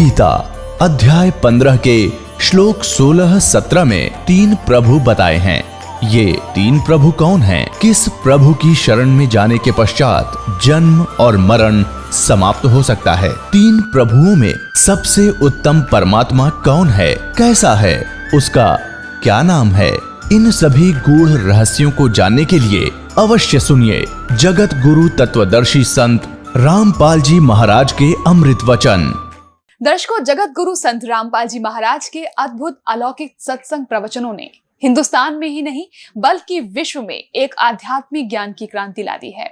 गीता अध्याय 15 के श्लोक 16-17 में 3 प्रभु बताए हैं। ये 3 प्रभु कौन हैं? किस प्रभु की शरण में जाने के पश्चात जन्म और मरण समाप्त हो सकता है? 3 प्रभुओं में सबसे उत्तम परमात्मा कौन है? कैसा है? उसका क्या नाम है? इन सभी गूढ़ रहस्यों को जानने के लिए अवश्य सुनिए जगत गुरु तत्वदर्शी संत रामपाल जी महाराज के अमृत वचन। दर्शकों, जगत गुरु संत रामपाल जी महाराज के अद्भुत अलौकिक सत्संग प्रवचनों ने हिंदुस्तान में ही नहीं बल्कि विश्व में एक आध्यात्मिक ज्ञान की क्रांति ला दी है।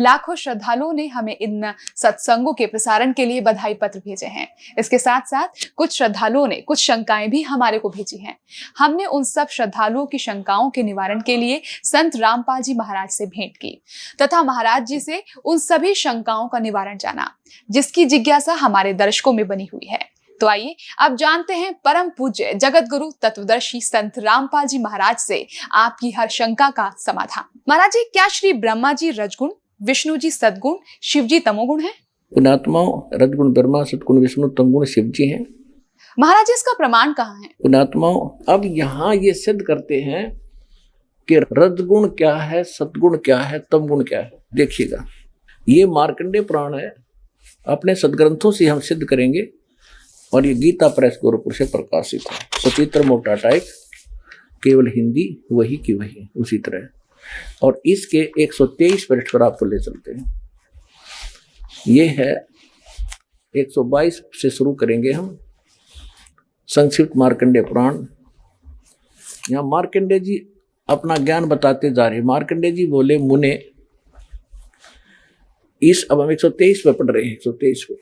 लाखों श्रद्धालुओं ने हमें इन सत्संगों के प्रसारण के लिए बधाई पत्र भेजे हैं। इसके साथ साथ कुछ श्रद्धालुओं ने कुछ शंकाएं भी हमारे को भेजी हैं। हमने उन सब श्रद्धालुओं की शंकाओं के निवारण के लिए संत रामपाल जी महाराज से भेंट की तथा महाराज जी से उन सभी शंकाओं का निवारण जाना, जिसकी जिज्ञासा हमारे दर्शकों में बनी हुई है। तो आइए अब जानते हैं परम पूज्य जगत गुरु तत्वदर्शी संत रामपाल जी महाराज से आपकी हर शंका का समाधान। महाराज जी, क्या श्री ब्रह्मा जी रजगुण, विष्णु जी सद्गुण, शिव जी तमोगुण है? पुण्यात्माओं, रजगुण ब्रह्मा, सद्गुण विष्णु, तमगुण शिव जी हैं। महाराज जी, इसका प्रमाण कहाँ है? पुण्यात्माओं, अब यहाँ ये सिद्ध करते हैं कि रजगुण क्या है, सद्गुण क्या है, तमगुण क्या है। देखिएगा, ये मार्कंडेय पुराण है, अपने सदग्रंथों से हम सिद्ध करेंगे और ये गीता प्रेस गोरखपुर से प्रकाशित है। सचित्र मोटा टाइप, केवल हिंदी वही की वही उसी तरह। और इसके 123 पृष्ठ पर आपको ले चलते हैं। ये है 122 से शुरू करेंगे हम संक्षिप्त मार्कंडेय पुराण। यहाँ मार्कंडेय जी अपना ज्ञान बताते जा रहे। मार्कंडेय जी बोले, मुने, अब हम 123 पे पढ़ रहे हैं, 123 पे।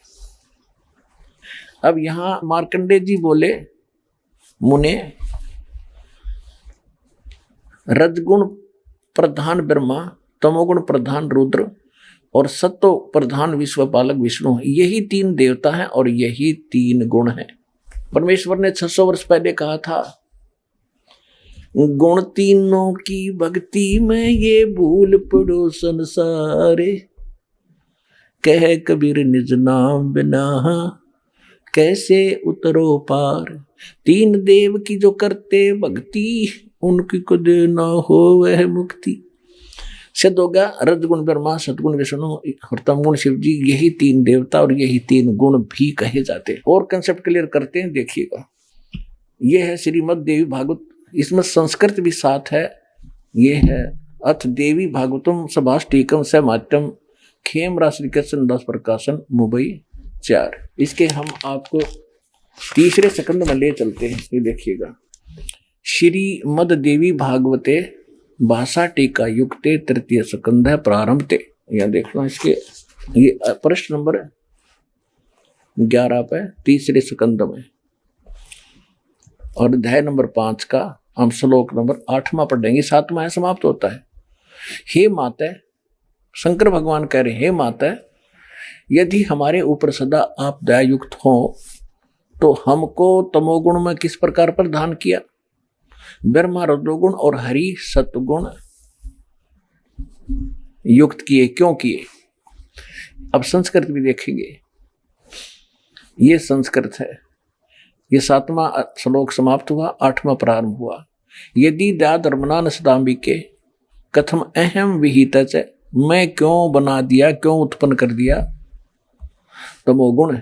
अब यहां मार्कंडेय जी बोले, मुने, रजगुण प्रधान ब्रह्मा, तमोगुण प्रधान रुद्र और सत्व प्रधान विश्वपालक विष्णु, यही 3 देवता हैं और यही 3 गुण हैं। परमेश्वर ने 600 वर्ष पहले कहा था, गुण तीनों की भक्ति में ये भूल पड़ो संसारे, कह कबीर निज नाम बिना कैसे उतरो पार। 3 देव की जो करते भक्ति, उनकी को देना हो वह मुक्ति। सिद्ध होगा रजगुण ब्रह्मा, सद्गुण विष्णु और तमगुण शिव जी, यही 3 देवता और यही 3 गुण भी कहे जाते हैं। और कंसेप्ट क्लियर करते हैं, देखिएगा। यह है श्रीमद् देवी भागवत, इसमें संस्कृत भी साथ है। ये है अथ देवी भागवतम सभाष्टीकम समात्यम खेम राशि कृष्ण दास प्रकाशन मुंबई 4। इसके हम आपको तीसरे स्कंद में ले चलते हैं। ये देखिएगा, श्रीमद् देवी भागवते भाषा टीका युक्ते तृतीय स्कंध प्रारंभते। यहाँ देखना, इसके ये पृष्ठ नंबर 11 पे तीसरे स्कंद में और अध्याय नंबर 5 का हम श्लोक नंबर 8वां पढ़ेंगे। 7वां है, समाप्त होता है। हे माता, शंकर भगवान कह रहे, हे माता, यदि हमारे ऊपर सदा आप दयायुक्त हो तो हमको तमोगुण में किस प्रकार प्रदान किया, ब्रह्मा रजोगुण और हरि सत्वगुण युक्त किए, क्यों किए? अब संस्कृत भी देखेंगे। ये संस्कृत है। ये 7वां श्लोक समाप्त हुआ, 8वां प्रारंभ हुआ। यदि दया धर्मना न सदाम्बिके कथम अहम विहित, मैं क्यों बना दिया, क्यों उत्पन्न कर दिया तमोगुण।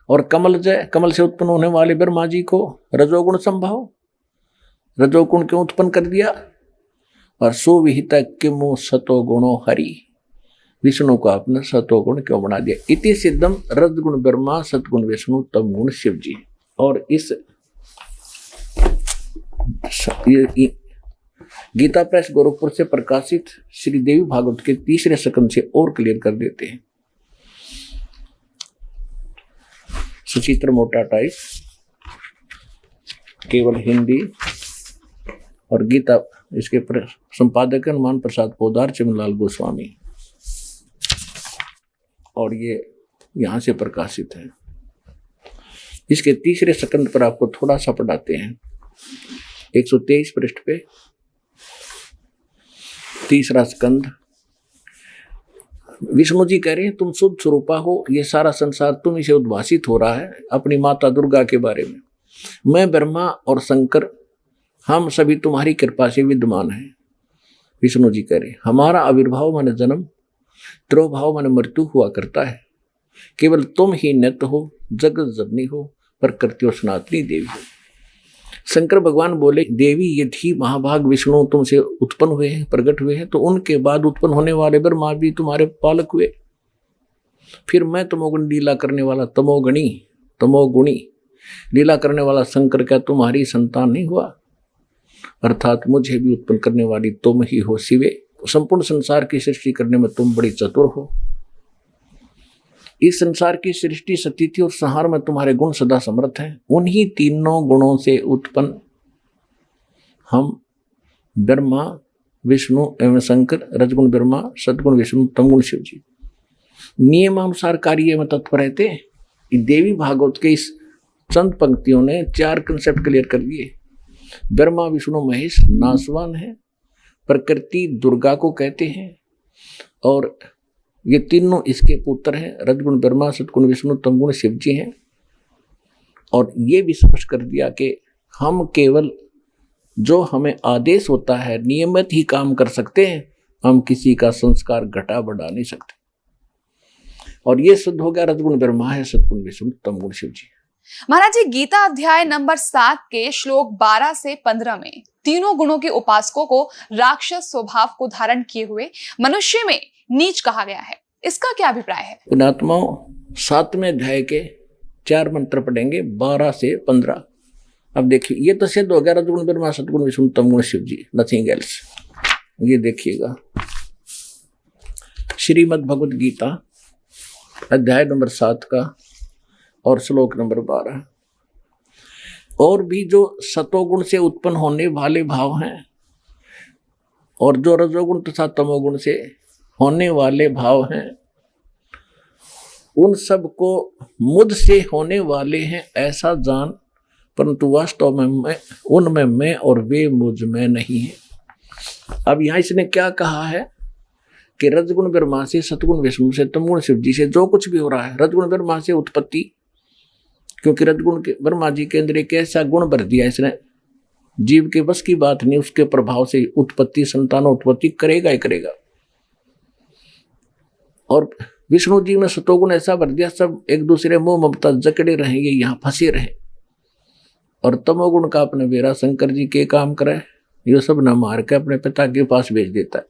और कमल जय, कमल से उत्पन्न होने वाले ब्रह्मा जी को रजोगुण संभव, रजोगुण क्यों उत्पन्न कर दिया। और सुविहित किमु सतोगुणो हरि, विष्णु को आपने सतोगुण क्यों बना दिया। इति सिद्धम रजगुण ब्रह्मा, सतगुण विष्णु, तमगुण शिव जी। और इस गीता प्रेस गोरखपुर से प्रकाशित श्री देवी भागवत के तीसरे स्कंद से और क्लियर कर देते हैं। सुचित्र मोटा टाइप, केवल हिंदी और गीता, इसके संपादक हनुमान प्रसाद पोदार, चिमनलाल गोस्वामी, और ये यहां से प्रकाशित है। इसके तीसरे स्कंद पर आपको थोड़ा सा पढ़ाते हैं। 123 पृष्ठ पे तीसरा स्कंद विष्णु जी कह रहे हैं तुम शुद्ध स्वरूपा हो, ये सारा संसार तुम इसे उद्भासित हो रहा है अपनी माता दुर्गा के बारे में। मैं ब्रह्मा और शंकर हम सभी तुम्हारी कृपा से विद्यमान हैं। विष्णु जी कह रहे हमारा आविर्भाव माने जन्म, तिरोभाव माने मृत्यु हुआ करता है। केवल तुम ही नित्य हो, जगत जननी हो, प्रकृति और सनातनी देवी हो। शंकर भगवान बोले देवी यदि महाभाग विष्णु तुमसे उत्पन्न हुए हैं, प्रकट हुए हैं, तो उनके बाद उत्पन्न होने वाले ब्रह्मा भी तुम्हारे पालक हुए। फिर मैं तमोगुण लीला करने वाला तमोगुणी लीला करने वाला शंकर क्या तुम्हारी संतान नहीं हुआ? अर्थात मुझे भी उत्पन्न करने वाली तुम ही हो शिवे। संपूर्ण संसार की सृष्टि करने में तुम बड़ी चतुर हो। इस संसार की सृष्टि, स्थिति और संहार में तुम्हारे गुण सदा समर्थ हैं। उन्हीं तीनों गुणों से उत्पन्न हम ब्रह्मा, विष्णु एवं शंकर, रजगुण ब्रह्मा, सद्गुण विष्णु, तमगुण शिव जी नियमानुसार कार्य में तत्पर रहते हैं। देवी भागवत के इस चंद पंक्तियों ने 4 कंसेप्ट क्लियर कर दिए। ब्रह्मा विष्णु महेश नासवान है, प्रकृति दुर्गा को कहते हैं, और ये तीनों इसके पुत्र हैं। रजगुण ब्रह्मा, सद्गुण विष्णु, तमगुण शिव जी हैं। और ये भी स्पष्ट कर दिया कि हम केवल जो हमें आदेश होता है नियमित ही काम कर सकते हैं, हम किसी का संस्कार घटा बढ़ा नहीं सकते। और ये सिद्ध हो गया रजगुण ब्रह्मा है, सद्गुण विष्णु, तमगुण शिव जी। महाराज जी, गीता अध्याय नंबर 7 के श्लोक 12 से 15 में तीनों गुणों के उपासकों को राक्षस स्वभाव को धारण किए हुए मनुष्य में नीच कहा गया है। इसका क्या अभिप्राय है? पुण्यात्माओं, 7वें अध्याय के 4 मंत्र पढ़ेंगे 12 से 15। अब देखिए, ये तो सिद्ध हो गया रजगुण ब्रह्मा, सद्गुण विष्णु, तमगुण शिव जी, नथिंग एल्स। ये देखिएगा श्रीमद् भगवद गीता अध्याय नंबर 7 का और श्लोक नंबर 12। और भी जो सतोगुण से उत्पन्न होने वाले भाव हैं और जो रजोगुण तथा तमोगुण से होने वाले भाव हैं, उन सब को मुझ से होने वाले हैं ऐसा जान, परंतु वास्तव में उनमें मैं और वे मुझ में नहीं है। अब यहां इसने क्या कहा है कि रजगुण ब्रह्मा से, सतगुण विष्णु से, तमगुण शिव जी से जो कुछ भी हो रहा है, रजगुण ब्रह्मा से उत्पत्ति, क्योंकि रजगुण के ब्रह्मा जी के अंदर एक ऐसा गुण भर दिया इसने, जीव के बस की बात नहीं, उसके प्रभाव से उत्पत्ति, संतानोत्पत्ति करेगा ही करेगा। और विष्णु जी में सतोगुण ऐसा भर दिया, सब एक दूसरे मोह ममता जकड़े रहेंगे, यहाँ फंसे रहे। और तमोगुण का अपने बेरा शंकर जी के काम करे, ये सब न मार के अपने पिता के पास भेज देता है।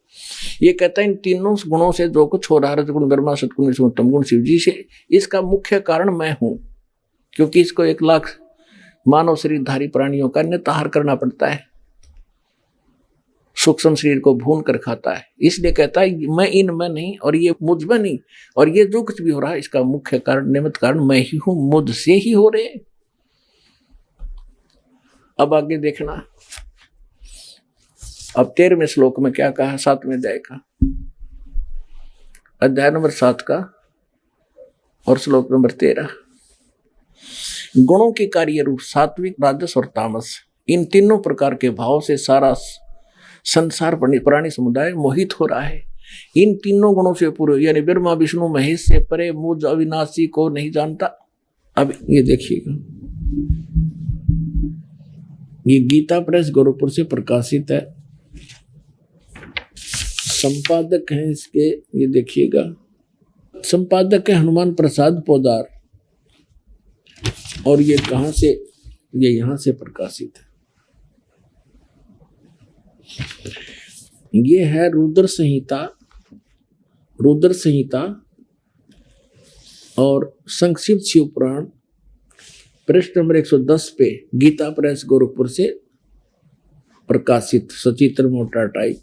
ये कहता है इन तीनों गुणों से जो कुछ हो रहा है, रजगुण ब्रह्मा, सतगुण विष्णु, तमगुण शिव जी से, इसका मुख्य कारण मैं हूं। क्योंकि इसको 1 लाख मानव शरीरधारी प्राणियों का निताहार करना पड़ता है, सूक्ष्म शरीर को भून कर खाता है, इसलिए कहता है मैं इनमें नहीं और ये मुझ में नहीं, और ये जो कुछ भी हो रहा है इसका मुख्य कारण, निमित्त कारण मैं ही हूं, मुझसे ही हो रहे। अब आगे देखना, अब 13वें श्लोक में क्या कहा, 7वें अध्याय का, अध्याय नंबर 7 का और श्लोक नंबर 13। गुणों के कार्य रूप सात्विक, राजस और तामस, इन तीनों प्रकार के भाव से सारा संसार प्राणी समुदाय मोहित हो रहा है। इन तीनों गुणों से पूरे, यानी ब्रह्मा विष्णु महेश से परे मुझ अविनाशी को नहीं जानता। अब ये देखिएगा, ये गीता प्रेस गोरखपुर से प्रकाशित है, संपादक हैं इसके, ये देखिएगा, संपादक है हनुमान प्रसाद पोदार, और ये कहां से, ये यहां से प्रकाशित है। ये है रुद्र संहिता और संक्षिप्त शिव पुराण, पृष्ठ नंबर 110 पे, गीता प्रेस गोरखपुर से प्रकाशित, सचित्र मोटा टाइप।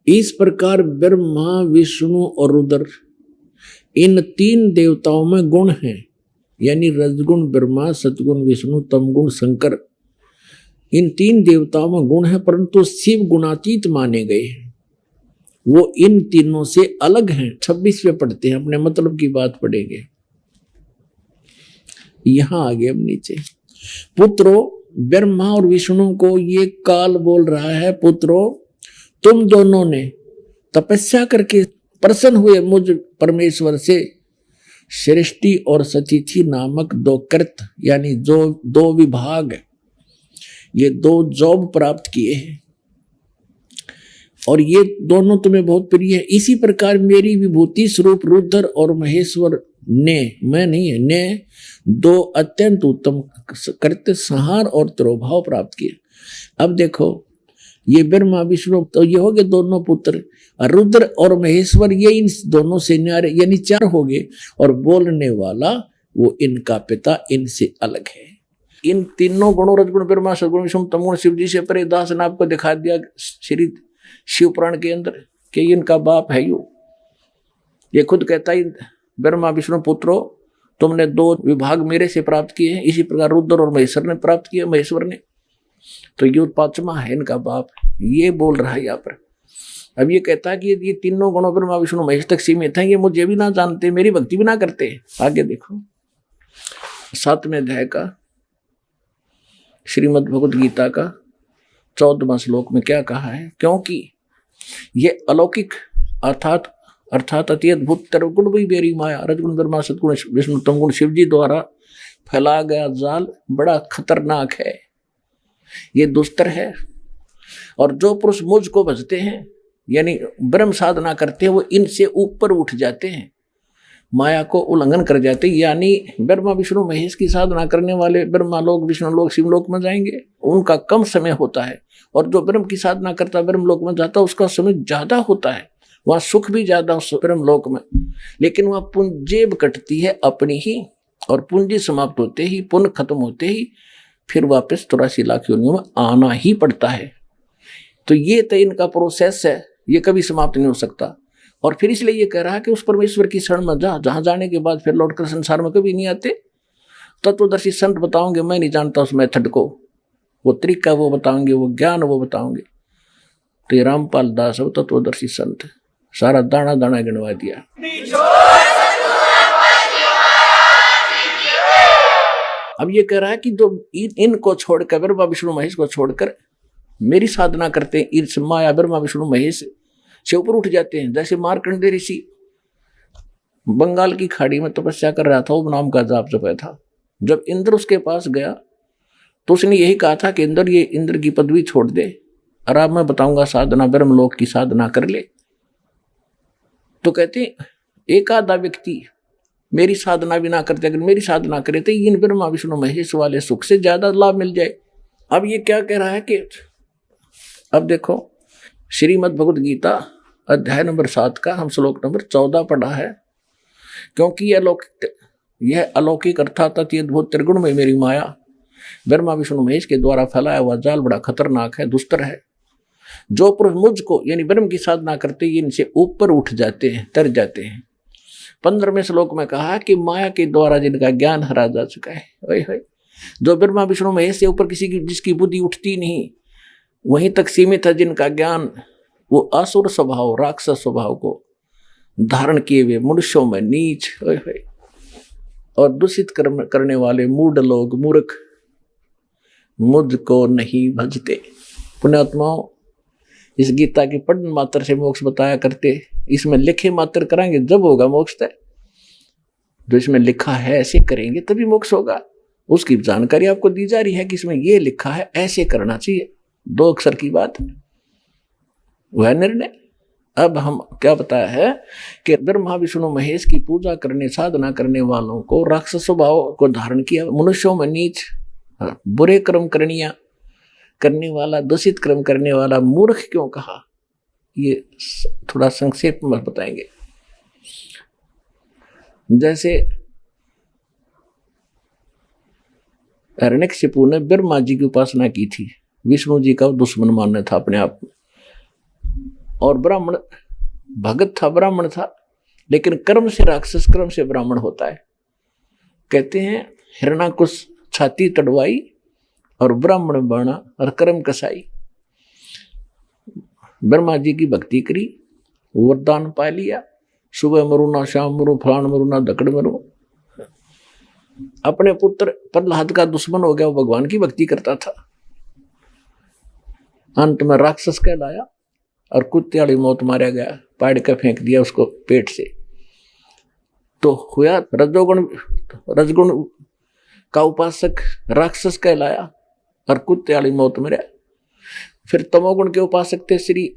इस प्रकार ब्रह्मा, विष्णु और रुद्र, इन 3 देवताओं में गुण हैं, यानी रजगुण ब्रह्मा, सतगुण विष्णु, तमगुण शंकर, इन 3 देवताओं में गुण है, परंतु शिव गुणातीत माने गए हैं। वो इन तीनों से अलग हैं। 26वें पढ़ते हैं, अपने मतलब की बात पढ़ेंगे। यहां आगे अब नीचे, पुत्रो, ब्रह्मा और विष्णु को ये काल बोल रहा है, पुत्रो तुम दोनों ने तपस्या करके प्रसन्न हुए मुझ परमेश्वर से सृष्टि और सतिथि नामक दो कृत यानी जो दो विभाग, ये दो जॉब प्राप्त किए हैं और ये दोनों तुम्हें बहुत प्रिय है। इसी प्रकार मेरी विभूति स्वरूप रुद्र और महेश्वर ने, मैं नहीं है, ने दो अत्यंत उत्तम कृत्य संहार और तिरोभाव प्राप्त किए। अब देखो ये ब्रह्मा विष्णु तो ये हो गए दोनों पुत्र, रुद्र और महेश्वर ये इन दोनों से न्यारे यानी चार हो गए, और बोलने वाला वो इनका पिता इनसे अलग है। इन तीनों गुणों रजगुण ब्रह्मा सदगुण विष्णु तमगुण शिव जी से परे दास ने आपको दिखा दिया श्री शिव पुराण के अंदर कि इनका बाप है यू। ये खुद कहता है ब्रह्मा विष्णु पुत्रो तुमने दो विभाग मेरे से प्राप्त किए हैं, इसी प्रकार रुद्र और महेश्वर ने प्राप्त किए, महेश्वर ने, तो ये पांचवा है इनका बाप, ये बोल रहा है यहाँ पर। अब ये कहता है कि ये तीनों गुणों ब्रह्मा विष्णु महेश तक सीमित हैं, ये मुझे भी ना जानते, मेरी भक्ति भी ना करते। आगे देखो 7वें अध्याय का श्रीमद् भगवद गीता का 14वां श्लोक में क्या कहा है, क्योंकि ये अलौकिक अर्थात अति अद्भुत गुण भी मेरी माया रजगुण ब्रह्मा सदगुण विष्णु तमगुण शिव जी द्वारा फैलाया गया जाल बड़ा खतरनाक है, ये दुस्तर है। और जो पुरुष मुझको भजते हैं यानी ब्रह्म साधना करते हैं वो इनसे ऊपर उठ जाते हैं, माया को उल्लंघन कर जाते हैं, यानी ब्रह्मा विष्णु महेश की साधना करने वाले ब्रह्मा लोक विष्णु लोक शिवलोक में जाएंगे, उनका कम समय होता है, और जो ब्रह्म की साधना करता ब्रह्म लोक में जाता उसका समय ज्यादा होता है, वहां सुख भी ज्यादा उस ब्रह्म लोक में, लेकिन वहां पुंजेब कटती है अपनी ही, और पूंजी समाप्त होते ही पुण्य खत्म होते ही फिर वापस 83 लाख योनियों में आना ही पड़ता है। तो ये तो इनका प्रोसेस है, ये कभी समाप्त नहीं हो सकता। और फिर इसलिए ये कह रहा है कि उस परमेश्वर की शरण में जा, जहां जाने के बाद फिर लौटकर संसार में कभी नहीं आते। तत्वदर्शी संत बताओगे, मैं नहीं जानता उस मेथड को, वो तरीका वो बताओगे, वो ज्ञान वो बताओगे। तो ये रामपाल दास है तत्वदर्शी संत, सारा दाना दाना गिनवा दिया। अब ये कह रहा है कि जो इनको छोड़कर ब्रह्मा विष्णु महेश को छोड़कर मेरी साधना करते हैं, इस माया ब्रह्मा विष्णु महेश से ऊपर उठ जाते हैं। जैसे मार्कंडेय ऋषि बंगाल की खाड़ी में तपस्या कर रहा था, वो नाम का जाप जपया था। जब इंद्र उसके पास गया तो उसने यही कहा था कि इंद्र, ये इंद्र की पदवी छोड़ दे और अब मैं बताऊंगा साधना, ब्रह्मलोक की साधना कर ले। तो कहते एक आधा व्यक्ति मेरी साधना भी ना करते, अगर मेरी साधना करे तो इन ब्रह्मा विष्णु महेश वाले सुख से ज्यादा लाभ मिल जाए। अब ये क्या कह रहा है कि अब देखो श्रीमद् भगवद गीता अध्याय नंबर 7 का हम श्लोक नंबर 14 पढ़ा है, क्योंकि यह अलौकिक अर्थात अति अद्भुत त्रिगुण में मेरी माया ब्रह्मा विष्णु महेश के द्वारा फैलाया हुआ जाल बड़ा खतरनाक है, दुस्तर है। जो पुरुष मुझको यानी ब्रह्म की साधना करते हैं इनसे ऊपर उठ जाते हैं, तर जाते हैं। 15वें श्लोक में कहा कि माया के द्वारा जिनका ज्ञान हरा जा चुका है, वही जो ब्रह्मा विष्णु महेश से ऊपर किसी की जिसकी बुद्धि उठती नहीं, वहीं तक सीमित है जिनका ज्ञान वो असुर स्वभाव राक्षस स्वभाव को धारण किए हुए मनुष्यों में नीच और दूषित करने वाले मूढ़ लोग मूर्ख मुझको नहीं भजते। पुण्यात्माओं, इस गीता की पढ़न मात्र से मोक्ष बताया करते, इसमें लिखे मात्र कराएंगे जब होगा मोक्ष तय। जो इसमें लिखा है ऐसे करेंगे तभी मोक्ष होगा, उसकी जानकारी आपको दी जा रही है कि इसमें ये लिखा है ऐसे करना चाहिए, 2 अक्षर की बात है, वह निर्णय। अब हम क्या बताया है कि ब्रह्मा विष्णु महेश की पूजा करने साधना करने वालों को राक्षस स्वभाव को धारण किया, मनुष्यों में नीच बुरे कर्म करने वाला दूषित कर्म करने वाला मूर्ख क्यों कहा, ये थोड़ा संक्षेप में बताएंगे। जैसे हिरण्यकशिपु ने ब्रह्मा जी की उपासना की थी, विष्णु जी का दुश्मन मानना था अपने आप में, और ब्राह्मण भगत था, ब्राह्मण था, लेकिन कर्म से राक्षस कर्म से ब्राह्मण होता है। कहते हैं हिरण्याकुश छाती तड़वाई और ब्राह्मण बना और कर्म कसाई। ब्रह्मा जी की भक्ति करी, वरदान पा लिया, सुबह मरू ना शाम मरू, फलान मरू ना दकड़ मरू। अपने पुत्र प्रहलाद का दुश्मन हो गया, वो भगवान की भक्ति करता था, अंत में राक्षस कहलाया। और कुत्ते वाली मौत मारा गया, पाड़ के फेंक दिया उसको पेट से। तो हुआ रजगुण का उपासक राक्षस कहलाया और कुत्ते वाली मौत मरा। फिर तमोगुण के उपासक थे श्री,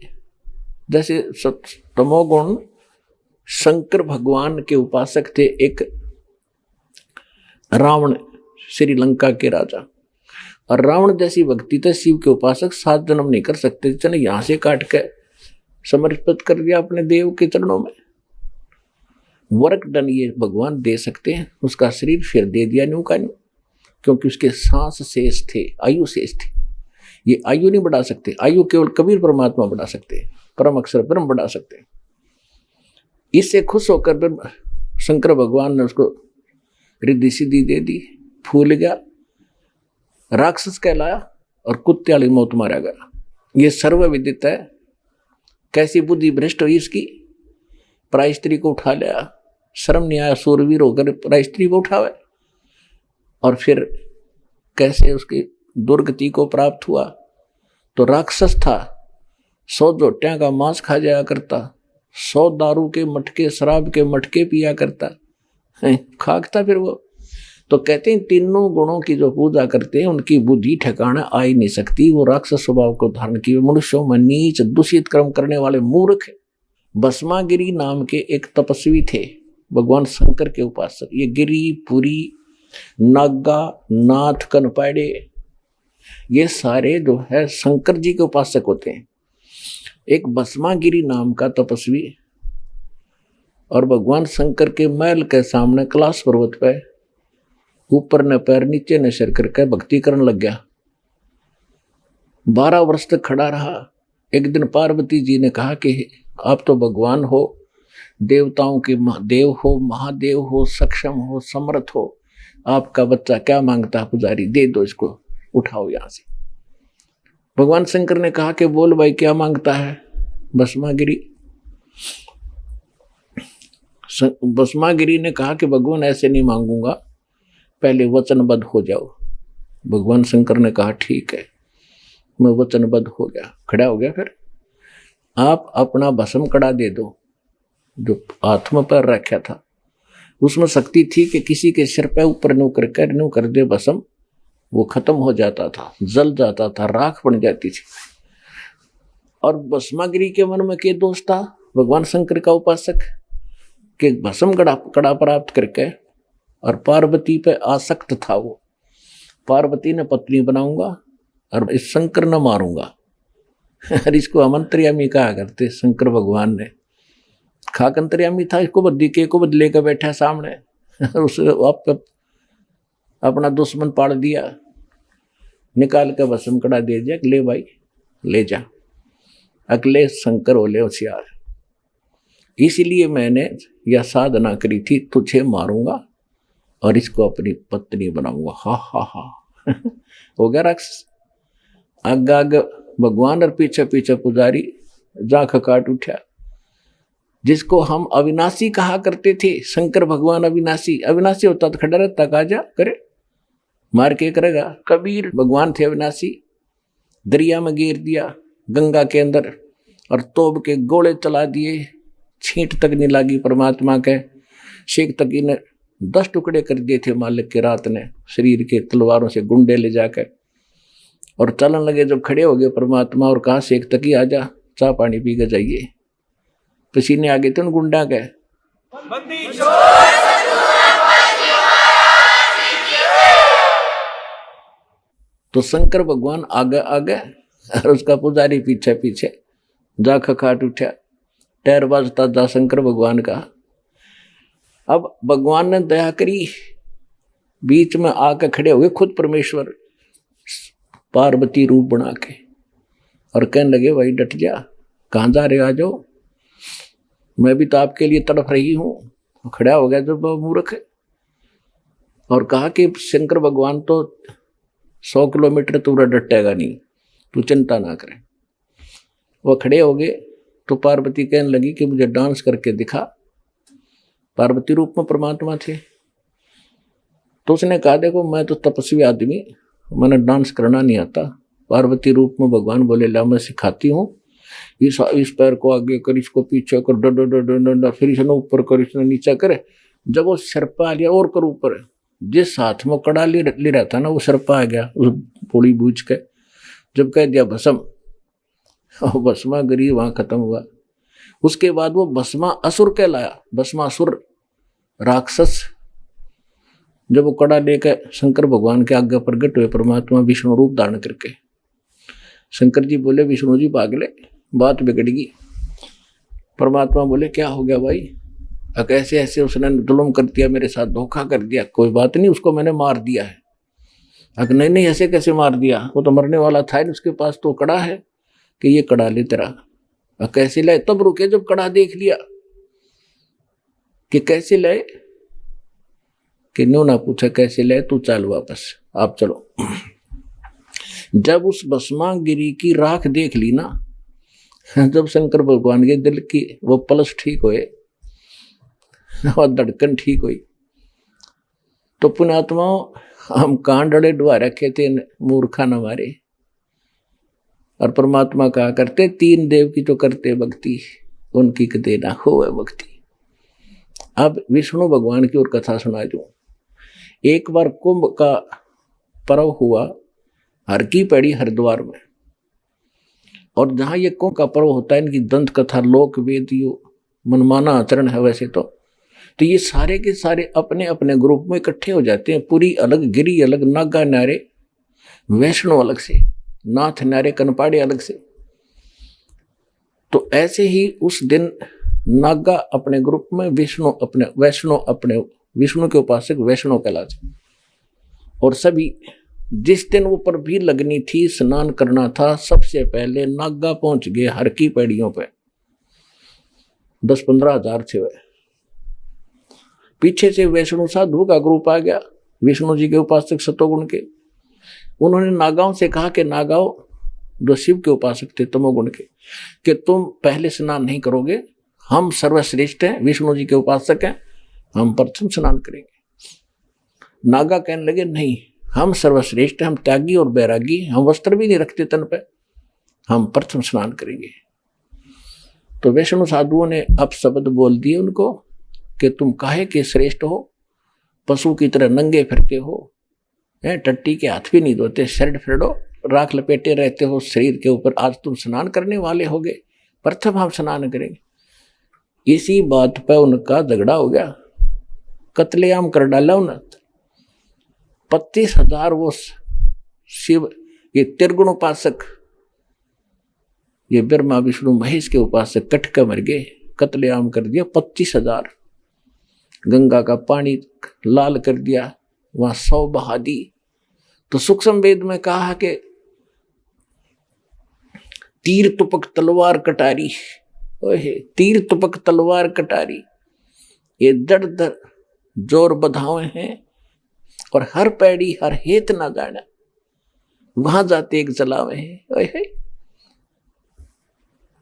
जैसे तमोगुण शंकर भगवान के उपासक थे एक रावण, श्रीलंका के राजा। और रावण जैसी भक्ति थे शिव के उपासक 7 जन्म नहीं कर सकते, चने यहां से काट के समर्पित कर दिया अपने देव के चरणों में। वर्क डन ये भगवान दे सकते हैं, उसका शरीर फिर दे दिया न्यू का न्यू, क्योंकि उसके सांस शेष थे, आयु शेष थी। ये आयु नहीं बढ़ा सकते, आयु केवल कबीर परमात्मा बढ़ा सकते हैं, परम अक्षर ब्रह्म बढ़ा सकते हैं। इससे खुश होकर फिर शंकर भगवान ने उसको रिद्धि सिद्धि दे दी, फूल गया, राक्षस कहलाया और कुत्ते वाली मौत मारा गया। ये सर्वविदित है। कैसी बुद्धि भ्रष्ट हुई इसकी, पराई स्त्री को उठा लिया, शर्म नहीं आया सूरवीर होकर पराई स्त्री को उठावे। और फिर कैसे उसकी दुर्गति को प्राप्त हुआ। तो राक्षस था, 100 जोटियां का मांस खा जाया करता, 100 दारू के मटके, शराब के मटके पिया करता, खाकता फिर वो। तो कहते हैं तीनों गुणों की जो पूजा करते हैं उनकी बुद्धि ठिकाना आ ही नहीं सकती, वो राक्षस स्वभाव को धारण किए मनुष्यों में नीच दूषित कर्म करने वाले मूर्ख। भस्मागिरी नाम के एक तपस्वी थे, भगवान शंकर के उपासक। ये गिरी, पुरी, नागा, नाथ, कनपाड़े, ये सारे जो है शंकर जी के उपासक होते हैं। एक भस्मागिरी नाम का तपस्वी और भगवान शंकर के महल के सामने कैलाश पर्वत पे ऊपर न पैर नीचे न सिर करके भक्ति करने लग गया। 12 वर्ष तक खड़ा रहा। एक दिन पार्वती जी ने कहा कि आप तो भगवान हो, देवताओं के देव हो, महादेव हो, सक्षम हो, समर्थ हो, आपका बच्चा क्या मांगता है पुजारी, दे दो इसको, उठाओ यहां से। भगवान शंकर ने कहा कि बोल भाई क्या मांगता है। भस्मागिरी ने कहा कि भगवान ऐसे नहीं मांगूंगा, पहले वचनबद्ध हो जाओ। भगवान शंकर ने कहा ठीक है, मैं वचनबद्ध हो गया, खड़ा हो गया। फिर आप अपना भस्म कड़ा दे दो, जो हाथ में पैर रखा था उसमें शक्ति थी कि किसी के सिर पे ऊपर न्यू कर दे भस्म, वो खत्म हो जाता था, जल जाता था, राख बन जाती थी। और भस्मागिरी के मन में के दोष था भगवान शंकर का उपासक के भस्म कड़ा प्राप्त करके, और पार्वती पे आसक्त था वो। पार्वती ने पत्नी बनाऊंगा और इस शंकर न मारूंगा। और इसको अमंतर्यामी कहा करते शंकर भगवान ने। खाक अंतर्यामी था, इसको बद्दी के को बदले का बैठा सामने, उसे आप अपना दुश्मन पाड़ दिया, निकाल कर भस्म कड़ा दे दिया, ले भाई ले जा, अगले शंकर हो ले होशियार। इसलिए मैंने यह साधना करी थी, तुझे मारूंगा और इसको अपनी पत्नी बनाऊंगा। हा हा हा हो गया राक्षस। आग आग भगवान और पीछे पीछे पुजारी, जांख काट उठा। जिसको हम अविनाशी कहा करते थे, शंकर भगवान अविनाशी, अविनाशी होता तो खड़ा रहता, काजा करे मार के करेगा। कबीर भगवान थे अविनाशी, दरिया में गिर दिया गंगा के अंदर और तोब के गोले चला दिए, छींट तक नहीं लगी परमात्मा के। शेख तकी ने 10 टुकड़े कर दिए थे मालिक के रात ने, शरीर के तलवारों से गुंडे ले जाकर। और चलन लगे, जब खड़े हो गए परमात्मा और कहा शेख तकी आजा, चाय पानी पी के जाइए। पसीने आ गए थे उन गुंडा के। तो शंकर भगवान आगे आगे और उसका पुजारी पीछे पीछे, जा खखाट उठा, टैर बाजता जा शंकर भगवान का। अब भगवान ने दया करी, बीच में आकर खड़े हुए खुद परमेश्वर, पार्वती रूप बना के, और कहने लगे भाई डट जा, कहाँ जा रहे हो, आ जाओ, मैं भी तो आपके लिए तड़प रही हूँ। खड़ा हो गया जो मूर्ख, और कहा कि शंकर भगवान तो 100 किलोमीटर पूरा डटेगा नहीं, तू चिंता ना करे। वो खड़े हो गए तो पार्वती कहने लगी कि मुझे डांस करके दिखा। पार्वती रूप में परमात्मा थे। तो उसने कहा देखो मैं तो तपस्वी आदमी, मैंने डांस करना नहीं आता। पार्वती रूप में भगवान बोले ला मैं सिखाती हूँ, इस पैर को आगे कर, इसको पीछे कर, डंडा, फिर इसने ऊपर कर, इसने नीचे करे। जब वो सरपा आ गया और कर ऊपर, जिस हाथ में कड़ा ले रहा था ना वो सरपा आ गया उस पोड़ी बूझ के। जब कह दिया भस्म, और भस्मा गिरी, वहां खत्म हुआ। उसके बाद वो भस्मा असुर कहलाया, भस्मासुर राक्षस। जब वो कड़ा लेकर शंकर भगवान के आगे प्रकट हुए, परमात्मा विष्णु रूप धारण करके, शंकर जी बोले विष्णु जी पागले, बात बिगड़ गई। परमात्मा बोले क्या हो गया भाई, कैसे ऐसे उसने जुल्म कर दिया, मेरे साथ धोखा कर दिया। कोई बात नहीं, उसको मैंने मार दिया है। नहीं नहीं, ऐसे कैसे मार दिया, वो तो मरने वाला था, उसके पास तो कड़ा है, कि ये कड़ा ले तेरा। कैसे लाए, तब रुके जब कड़ा देख लिया कि कैसे लाए, कि नो ना पूछा कैसे लाए, तू चल वापस, आप चलो। जब उस भस्मागिरी की राख देख ली ना, जब शंकर भगवान के दिल की वो पल्स ठीक हुए और धड़कन ठीक हुई, तो पुण्यात्माओं हम कहाँ डरे डुआ रखे थे मूर्खा न मारे। और परमात्मा कहा करते, तीन देव की तो करते भक्ति, उनकी कदे ना हो भक्ति। अब विष्णु भगवान की और कथा सुना दूं। एक बार कुंभ का पर्व हुआ हर की पैड़ी हरिद्वार में, और जहां ये कुंभ का पर्व होता है, इनकी दंत कथा, लोक वेद, मनमाना आचरण है वैसे तो ये सारे के सारे अपने अपने ग्रुप में इकट्ठे हो जाते हैं। पुरी अलग, गिरी अलग, नागा नारे, वैष्णो अलग से, नाथ नारे, कनपाड़े अलग से। तो ऐसे ही उस दिन नागा अपने ग्रुप में, विष्णु अपने, वैष्णो अपने, विष्णु के उपासक वैष्णो कहलाते। और सभी जिस दिन ऊपर भी लगनी थी, स्नान करना था, सबसे पहले नागा पहुंच गए हर की पैड़ियों पे। 10-15 हजार थे वह। पीछे से वैष्णो साधु का ग्रुप आ गया, विष्णु जी के उपासक सतोगुण के। उन्होंने नागाओं से कहा कि नागाओं, जो शिव के उपासक थे तमोगुण के, कि तुम पहले स्नान नहीं करोगे, हम सर्वश्रेष्ठ हैं, विष्णु जी के उपासक हैं, हम प्रथम स्नान करेंगे। नागा कहने लगे नहीं, हम सर्वश्रेष्ठ हैं, हम त्यागी और बैरागी, हम वस्त्र भी नहीं रखते तन पे, हम प्रथम स्नान करेंगे। तो वैष्णो साधुओं ने अब शब्द बोल दिए उनको कि तुम काहे के श्रेष्ठ हो, पशु की तरह नंगे फिरते हो, टट्टी के हाथ भी नहीं धोते, शर्ट फेड़ो, राख लपेटे रहते हो शरीर के ऊपर, आज तुम स्नान करने वाले होगे, प्रथम हम स्नान करेंगे। इसी बात पर उनका झगड़ा हो गया, कत्लेआम कर डाला उन्हें। 25,000 वो शिव, ये त्रिगुण उपासक, ये ब्रह्मा विष्णु महेश के उपासक कट कर मर गए, कत्लेआम कर दिया 25,000। गंगा का पानी लाल कर दिया, वहां 100 बहा दी। तो सूक्ष्म वेद में कहा कि तीर तुपक तलवार कटारी, तीर तुपक तलवार कटारी, ये दर दर जोर बधावे हैं, और हर पैड़ी हर हेत ना जाना, वहां जाते एक जलावे हैं।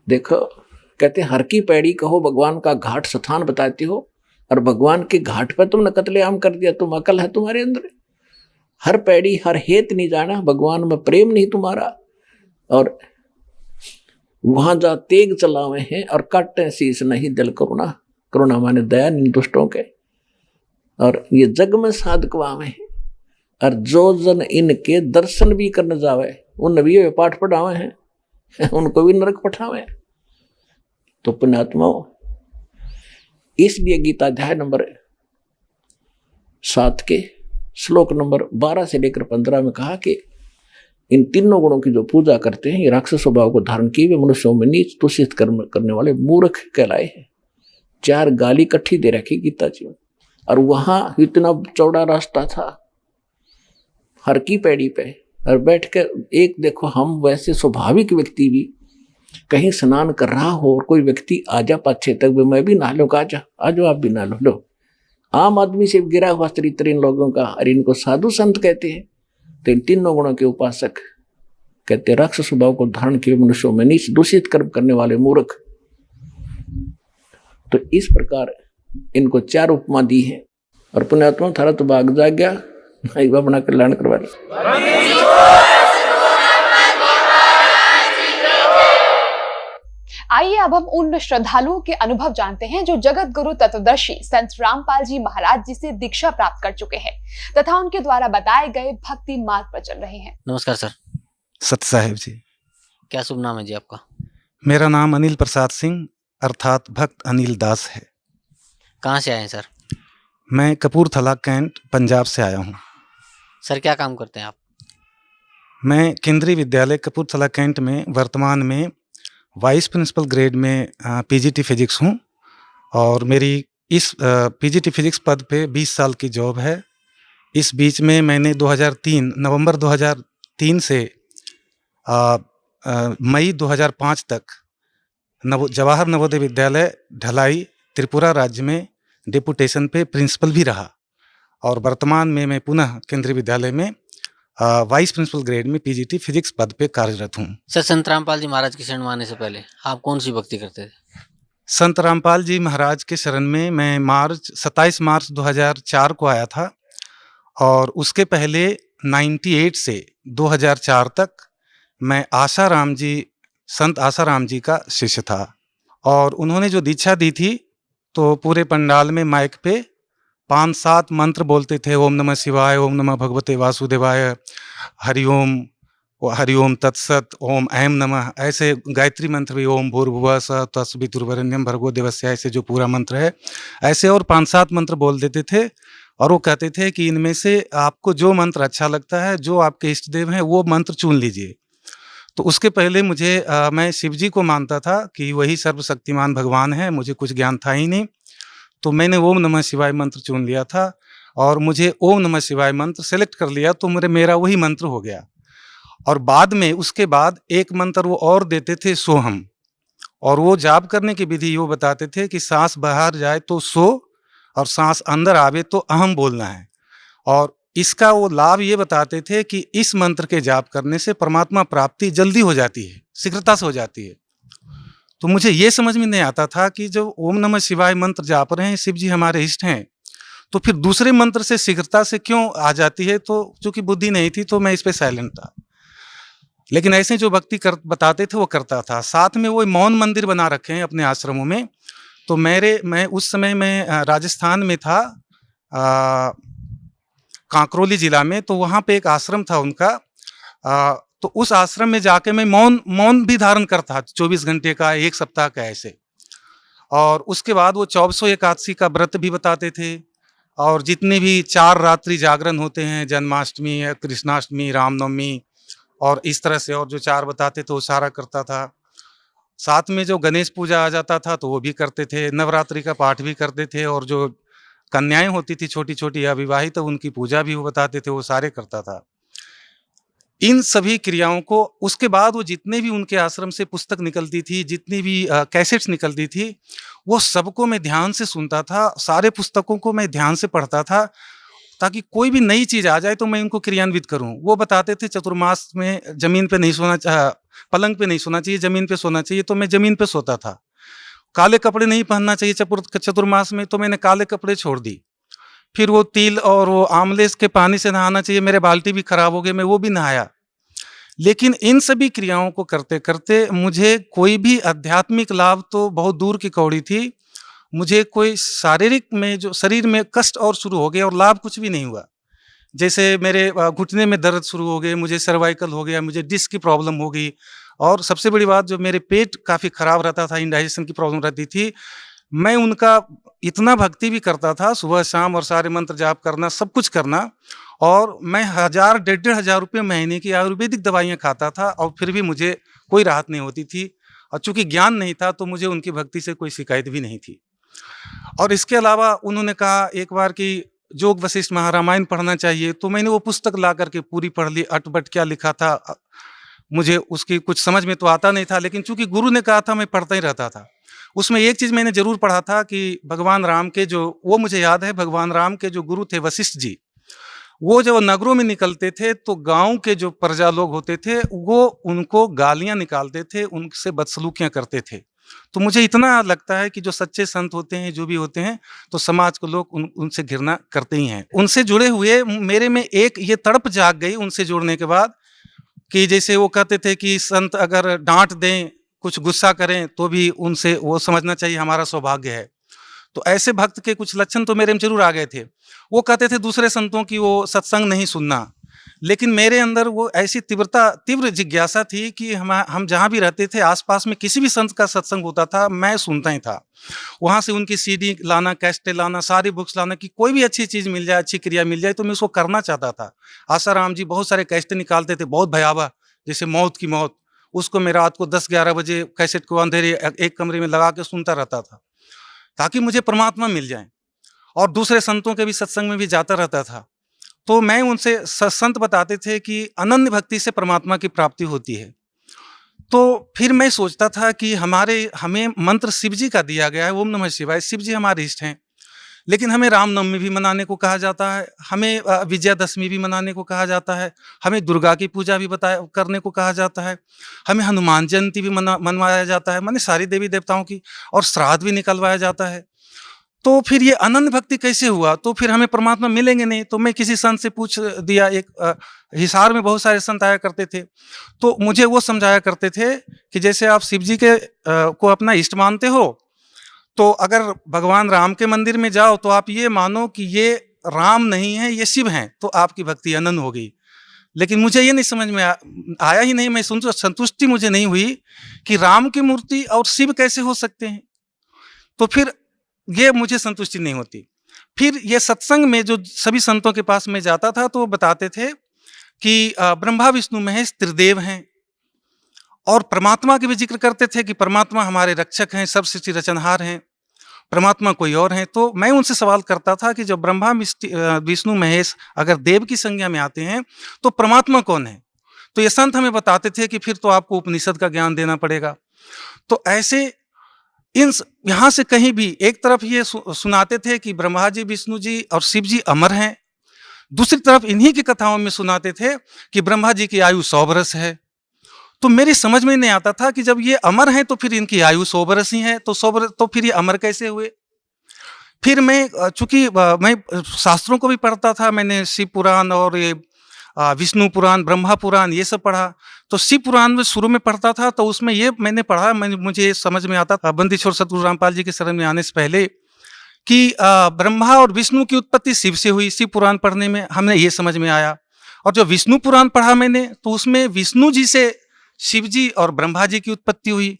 देखो, कहते हर की पैड़ी कहो, भगवान का घाट स्थान बताते हो, और भगवान के घाट पर तुमने कत्लेआम कर दिया, तुम अकल है तुम्हारे अंदर? हर पैड़ी हर हेत नहीं जाना, भगवान में प्रेम नहीं तुम्हारा, और वहां जा तेग चलावे हैं और काटे शीश नहीं दिल करुणा, करुणा माने दया दुष्टों के, और ये जग में साधकवावे हैं। और जो जन इनके दर्शन भी करने जावे, उन नबी वे पाठ पढ़ावे हैं, उनको भी नरक पठावे। तो पुण्यात्माओं, इसलिए गीता अध्याय नंबर 7 के श्लोक नंबर 12 से लेकर 15 में कहा कि इन तीनों गुणों की जो पूजा करते हैं, ये राक्षस स्वभाव को धारण किए वे मनुष्यों में नीच दूषित कर्म करने वाले मूर्ख कहलाए हैं। 4 गाली इकट्ठी दे रखी गीता जी में। और वहां इतना चौड़ा रास्ता था हर की पैड़ी पे, और बैठ कर एक देखो, हम वैसे स्वाभाविक व्यक्ति भी कहीं स्नान कर रहा हो और कोई व्यक्ति आ जा पाछे तक, मैं भी नहा लो, कहा जा आ जाओ आप भी नहा लो। आम आदमी से गिरा हुआ चरित्र इन लोगों का, और इनको साधु संत कहते हैं। तो इन तीनों गुणों के उपासक कहते राक्षस स्वभाव को धारण किए मनुष्यों में नीच दूषित कर्म करने वाले मूर्ख। तो इस प्रकार इनको 4 उपमा दी है। और पुण्यात्मा थारा तो भाग जाग गया, अपना कल्याण करवा लिया। आइए अब हम उन श्रद्धालुओं के अनुभव जानते हैं जो जगत गुरु तत्वदर्शी संत रामपाल जी महाराज जी से दीक्षा प्राप्त कर चुके हैं तथा उनके द्वारा बताए गए भक्ति मार्ग पर चल रहे हैं। नमस्कार सर। सत्य साहेब जी। क्या शुभ नाम है जी आपका? मेरा नाम अनिल प्रसाद सिंह अर्थात भक्त अनिल दास है। कहाँ से आए हैं सर? मैं कपूरथला कैंट पंजाब से आया हूँ। सर क्या काम करते हैं आप? मैं केंद्रीय विद्यालय कपूरथला कैंट में वर्तमान में वाइस प्रिंसिपल ग्रेड में पीजीटी फिजिक्स हूँ और मेरी इस पीजीटी फिजिक्स पद पे 20 साल की जॉब है। इस बीच में मैंने नवंबर 2003 से मई 2005 तक जवाहर नवोदय विद्यालय ढलाई त्रिपुरा राज्य में डेपुटेशन पे प्रिंसिपल भी रहा और वर्तमान में मैं पुनः केंद्रीय विद्यालय में वाइस प्रिंसिपल ग्रेड में पीजीटी फिजिक्स पद पे कार्यरत हूँ। सर संत रामपाल जी महाराज की शरण में आने से पहले आप कौन सी भक्ति करते थे? संत रामपाल जी महाराज के शरण में मैं 27 मार्च 2004 को आया था और उसके पहले 98 से 2004 तक मैं संत आसाराम जी का शिष्य था और उन्होंने जो दीक्षा दी थी तो पूरे पंडाल में माइक पे 5-7 मंत्र बोलते थे। ओम नमः शिवाय, ओम नमः भगवते वासुदेवाय, हरिओम तत्सत, ओम ऐं नमः, ऐसे गायत्री मंत्र भी, ओम भूर्भुवः स्वः तत्सवितुर्वरेण्यं भर्गो देवस्य, ऐसे जो पूरा मंत्र है ऐसे और 5-7 मंत्र बोल देते थे और वो कहते थे कि इनमें से आपको जो मंत्र अच्छा लगता है, जो आपके इष्ट देव हैं वो मंत्र चुन लीजिए। तो उसके पहले मैं शिव जी को मानता था कि वही सर्वशक्तिमान भगवान है, मुझे कुछ ज्ञान था ही नहीं। तो मैंने ओम नमः शिवाय मंत्र चुन लिया था और मुझे ओम नमः शिवाय मंत्र सेलेक्ट कर लिया तो मेरा वही मंत्र हो गया। और बाद में उसके बाद एक मंत्र वो और देते थे, सोहम, और वो जाप करने की विधि वो बताते थे कि सांस बाहर जाए तो सो और सांस अंदर आवे तो अहम बोलना है। और इसका वो लाभ ये बताते थे कि इस मंत्र के जाप करने से परमात्मा प्राप्ति जल्दी हो जाती है, शीघ्रता से हो जाती है। तो मुझे ये समझ में नहीं आता था कि जो ओम नमः शिवाय मंत्र जाप रहे हैं, शिव जी हमारे इष्ट हैं, तो फिर दूसरे मंत्र से शीघ्रता से क्यों आ जाती है। तो चूंकि बुद्धि नहीं थी तो मैं इस पे साइलेंट था, लेकिन ऐसे जो भक्ति बताते थे वो करता था। साथ में वो मौन मंदिर बना रखे हैं अपने आश्रमों में। तो मैं उस समय में राजस्थान में था, कांकरोली जिला में, तो वहाँ पे एक आश्रम था उनका। तो उस आश्रम में जाके मैं मौन भी धारण करता, 24 घंटे का, 1 सप्ताह का ऐसे। और उसके बाद वो 24 एकादशी का व्रत भी बताते थे और जितने भी 4 रात्रि जागरण होते हैं, जन्माष्टमी, कृष्णाष्टमी, रामनवमी और इस तरह से और जो 4 बताते थे वो सारा करता था। साथ में जो गणेश पूजा आ जाता था तो वो भी करते थे, नवरात्रि का पाठ भी करते थे और जो कन्याएं होती थी छोटी छोटी अविवाहित, तो उनकी पूजा भी वो बताते थे, वो सारे करता था। इन सभी क्रियाओं को उसके बाद वो जितने भी उनके आश्रम से पुस्तक निकलती थी, जितनी भी कैसेट्स निकलती थी, वो सबको मैं ध्यान से सुनता था, सारे पुस्तकों को मैं ध्यान से पढ़ता था ताकि कोई भी नई चीज आ जाए तो मैं इनको क्रियान्वित करूं। वो बताते थे चतुर्मास में जमीन पे नहीं सोना चाहिए, पलंग पे नहीं सोना चाहिए, जमीन पे सोना चाहिए, तो मैं जमीन पे सोता था। काले कपड़े नहीं पहनना चाहिए चतुर्मास में, तो मैंने काले कपड़े छोड़ दी। फिर वो तिल और वो आंवले के पानी से नहाना चाहिए, मेरे बाल्टी भी खराब हो गए, मैं वो भी नहाया। लेकिन इन सभी क्रियाओं को करते करते मुझे कोई भी आध्यात्मिक लाभ तो बहुत दूर की कौड़ी थी। मुझे कोई शारीरिक में जो शरीर में कष्ट और शुरू हो गए और लाभ कुछ भी नहीं हुआ। जैसे मेरे घुटने में दर्द शुरू हो गए, मुझे सर्वाइकल हो गया, मुझे डिस्क की प्रॉब्लम हो गई और सबसे बड़ी बात जो मेरे पेट काफ़ी खराब रहता था, इंडाइजेशन की प्रॉब्लम रहती थी। मैं उनका इतना भक्ति भी करता था, सुबह शाम, और सारे मंत्र जाप करना, सब कुछ करना, और मैं 1000-1,500 रुपये महीने की आयुर्वेदिक दवाइयाँ खाता था और फिर भी मुझे कोई राहत नहीं होती थी। और चूँकि ज्ञान नहीं था तो मुझे उनकी भक्ति से कोई शिकायत भी नहीं थी। और इसके अलावा उन्होंने कहा एक बार कि जोग वशिष्ठ महारामायण पढ़ना चाहिए, तो मैंने वो पुस्तक ला करके पूरी पढ़ ली। अटबट क्या लिखा था मुझे उसकी कुछ समझ में तो आता नहीं था, लेकिन चूंकि गुरु ने कहा था मैं पढ़ता ही रहता था। उसमें एक चीज़ मैंने जरूर पढ़ा था कि भगवान राम के वो मुझे याद है, भगवान राम के जो गुरु थे वशिष्ठ जी, वो जब नगरों में निकलते थे तो गांव के जो प्रजा लोग होते थे वो उनको गालियां निकालते थे, उनसे बदसलूकियां करते थे। तो मुझे इतना लगता है कि जो सच्चे संत होते हैं, जो भी होते हैं, तो समाज को लोग उनसे घृणा करते ही हैं। उनसे जुड़े हुए मेरे में एक ये तड़प जाग गई उनसे जुड़ने के बाद, कि जैसे वो कहते थे कि संत अगर डांट दें, कुछ गुस्सा करें तो भी उनसे वो समझना चाहिए हमारा सौभाग्य है। तो ऐसे भक्त के कुछ लक्षण तो मेरे में जरूर आ गए थे। वो कहते थे दूसरे संतों की वो सत्संग नहीं सुनना, लेकिन मेरे अंदर वो ऐसी तीव्र जिज्ञासा थी कि हम जहाँ भी रहते थे आसपास में किसी भी संत का सत्संग होता था मैं सुनता ही था। वहाँ से उनकी सीडी लाना, कैसेटें लाना, सारी बुक्स लाना कि कोई भी अच्छी चीज़ मिल जाए, अच्छी क्रिया मिल जाए तो मैं उसको करना चाहता था। आसाराम जी बहुत सारे कैसेटें निकालते थे, बहुत भयावह, जैसे मौत की मौत, उसको मैं रात को 10-11 बजे कैसेट को अंधेरे एक कमरे में लगा के सुनता रहता था ताकि मुझे परमात्मा मिल जाए। और दूसरे संतों के भी सत्संग में भी जाता रहता था। तो मैं उनसे संत बताते थे कि अनन्य भक्ति से परमात्मा की प्राप्ति होती है। तो फिर मैं सोचता था कि हमें मंत्र शिव जी का दिया गया है, ओम नमः शिवाय, शिव जी हमारे इष्ट हैं, लेकिन हमें रामनवमी भी मनाने को कहा जाता है, हमें विजयादशमी भी मनाने को कहा जाता है, हमें दुर्गा की पूजा भी करने को कहा जाता है, हमें हनुमान जयंती भी मनवाया जाता है, माने सारी देवी देवताओं की, और श्राद्ध भी निकलवाया जाता है। तो फिर ये अनन्य भक्ति कैसे हुआ? तो फिर हमें परमात्मा मिलेंगे नहीं। तो मैं किसी संत से पूछ दिया, एक हिसार में बहुत सारे संत आया करते थे, तो मुझे वो समझाया करते थे कि जैसे आप शिव जी के को अपना इष्ट मानते हो, तो अगर भगवान राम के मंदिर में जाओ तो आप ये मानो कि ये राम नहीं है, ये शिव हैं, तो आपकी भक्ति अनन्य हो गई। लेकिन मुझे ये नहीं समझ में आया ही नहीं, मैं संतुष्टि मुझे नहीं हुई कि राम की मूर्ति और शिव कैसे हो सकते हैं। तो फिर ये मुझे संतुष्टि नहीं होती। फिर ये सत्संग में जो सभी संतों के पास मैं जाता था तो वो बताते थे कि ब्रह्मा विष्णु महेश त्रिदेव हैं, और परमात्मा के भी जिक्र करते थे कि परमात्मा हमारे रक्षक हैं, सब सृष्टि रचनहार हैं, परमात्मा कोई और हैं। तो मैं उनसे सवाल करता था कि जब ब्रह्मा विष्णु महेश अगर देव की संज्ञा में आते हैं तो परमात्मा कौन है? तो ये संत हमें बताते थे कि फिर तो आपको उपनिषद का ज्ञान देना पड़ेगा। तो ऐसे यहाँ से कहीं भी एक तरफ ये सुनाते थे कि ब्रह्मा जी, विष्णु जी और शिव जी अमर हैं, दूसरी तरफ इन्हीं की कथाओं में सुनाते थे कि ब्रह्मा जी की आयु 100 वर्ष है। तो मेरी समझ में नहीं आता था कि जब ये अमर हैं तो फिर इनकी आयु 100 वर्ष ही है, तो 100 वर्ष तो फिर ये अमर कैसे हुए? फिर मैं चूंकि मैं शास्त्रों को भी पढ़ता था, मैंने शिव पुराण और ये विष्णु पुराण, ब्रह्मा पुराण ये सब पढ़ा। तो शिव पुराण में शुरू में पढ़ता था तो उसमें ये मैंने पढ़ा, मुझे समझ में आता था बंदी छोड़ सतगुरु रामपाल जी के शरण में आने से पहले कि ब्रह्मा और विष्णु की उत्पत्ति शिव से हुई। शिव पुराण पढ़ने में हमें ये समझ में आया। और जो विष्णु पुराण पढ़ा मैंने तो उसमें विष्णु जी से शिव जी और ब्रह्मा जी की उत्पत्ति हुई।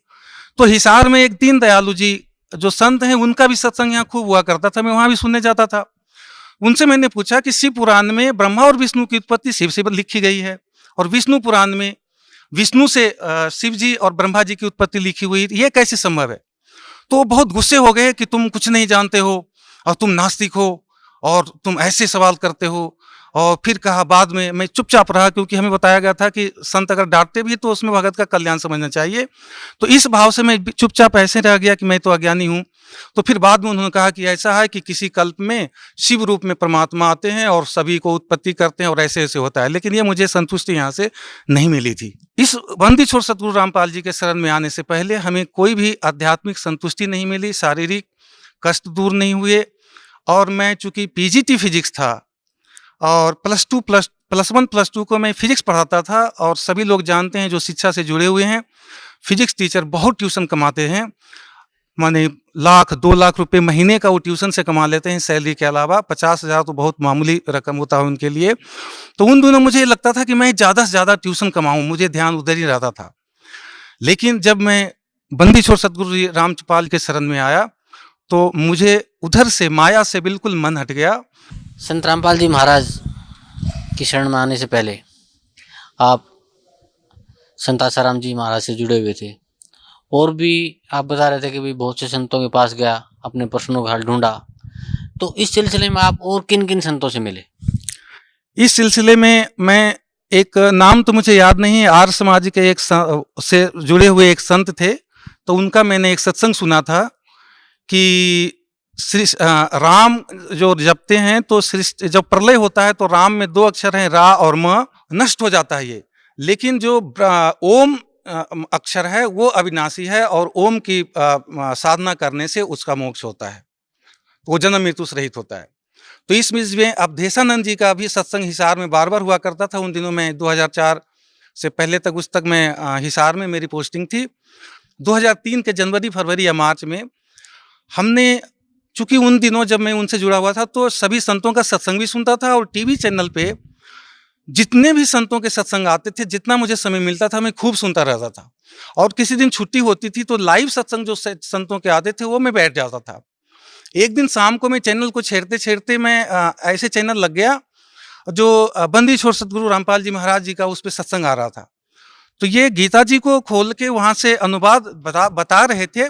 तो हिसार में एक दीन दयालु जी जो संत हैं उनका भी सत्संग यहाँ खूब हुआ करता था, मैं वहाँ भी सुनने जाता था। उनसे मैंने पूछा कि शिव पुराण में ब्रह्मा और विष्णु की उत्पत्ति शिव से लिखी गई है और विष्णु पुराण में विष्णु से शिव जी और ब्रह्मा जी की उत्पत्ति लिखी हुई, ये कैसे संभव है? तो बहुत गुस्से हो गए कि तुम कुछ नहीं जानते हो और तुम नास्तिक हो और तुम ऐसे सवाल करते हो। और फिर कहा, बाद में मैं चुपचाप रहा क्योंकि हमें बताया गया था कि संत अगर डांटते भी तो उसमें भगत का कल्याण समझना चाहिए। तो इस भाव से मैं चुपचाप ऐसे रह गया कि मैं तो अज्ञानी हूँ। तो फिर बाद में उन्होंने कहा कि ऐसा है कि किसी कल्प में शिव रूप में परमात्मा आते हैं और सभी को उत्पत्ति करते हैं और ऐसे ऐसे होता है। लेकिन ये मुझे संतुष्टि यहाँ से नहीं मिली थी। इस बंदी छोड़ सतगुरु रामपाल जी के शरण में आने से पहले हमें कोई भी आध्यात्मिक संतुष्टि नहीं मिली, शारीरिक कष्ट दूर नहीं हुए। और मैं चूंकि पीजीटी फिजिक्स था और प्लस 1 प्लस 2 को मैं फिजिक्स पढ़ाता था, और सभी लोग जानते हैं जो शिक्षा से जुड़े हुए हैं, फिजिक्स टीचर बहुत ट्यूशन कमाते हैं, माने 1-2 लाख रुपए महीने का वो ट्यूशन से कमा लेते हैं सैलरी के अलावा। 50,000 तो बहुत मामूली रकम होता है उनके लिए। तो उन दिनों मुझे लगता था कि मैं ज़्यादा से ज़्यादा ट्यूशन कमाऊँ, मुझे ध्यान उधर ही रहता था। लेकिन जब मैं बंदी छोड़ सतगुरु रामपाल के शरण में आया तो मुझे उधर से माया से बिल्कुल मन हट गया। संत रामपाल जी महाराज की शरण में आने से पहले आप संत आसाराम जी महाराज से जुड़े हुए थे, और भी आप बता रहे थे कि भाई बहुत से संतों के पास गया, अपने प्रश्नों का हल ढूंढा। तो इस सिलसिले में आप और किन किन संतों से मिले? इस सिलसिले में मैं एक नाम तो मुझे याद नहीं है, आर्य समाज के एक से जुड़े हुए एक संत थे, तो उनका मैंने एक सत्संग सुना था कि श्री राम जो जपते हैं तो जब प्रलय होता है तो राम में 2 अक्षर हैं, रा और म, नष्ट हो जाता है ये। लेकिन जो ओम अक्षर है वो अविनाशी है और ओम की साधना करने से उसका मोक्ष होता है, वो जन्म मृत्यु से रहित होता है। तो इस बीच में अवधेशानंद जी का भी सत्संग हिसार में बार बार हुआ करता था। उन दिनों में 2004 से पहले तक उस तक मैं हिसार में मेरी पोस्टिंग थी। 2003 के जनवरी फरवरी या मार्च में हमने, चूंकि उन दिनों जब मैं उनसे जुड़ा हुआ था तो सभी संतों का सत्संग भी सुनता था और टीवी चैनल पे जितने भी संतों के सत्संग आते थे, जितना मुझे समय मिलता था मैं खूब सुनता रहता था। और किसी दिन छुट्टी होती थी तो लाइव सत्संग जो संतों के आते थे वो मैं बैठ जाता था। एक दिन शाम को मैं चैनल को छेड़ते छेड़ते मैं ऐसे चैनल लग गया जो बंदी छोड़ सतगुरु रामपाल जी महाराज जी का उस पर सत्संग आ रहा था। तो ये गीता जी को खोल के वहाँ से अनुवाद बता रहे थे।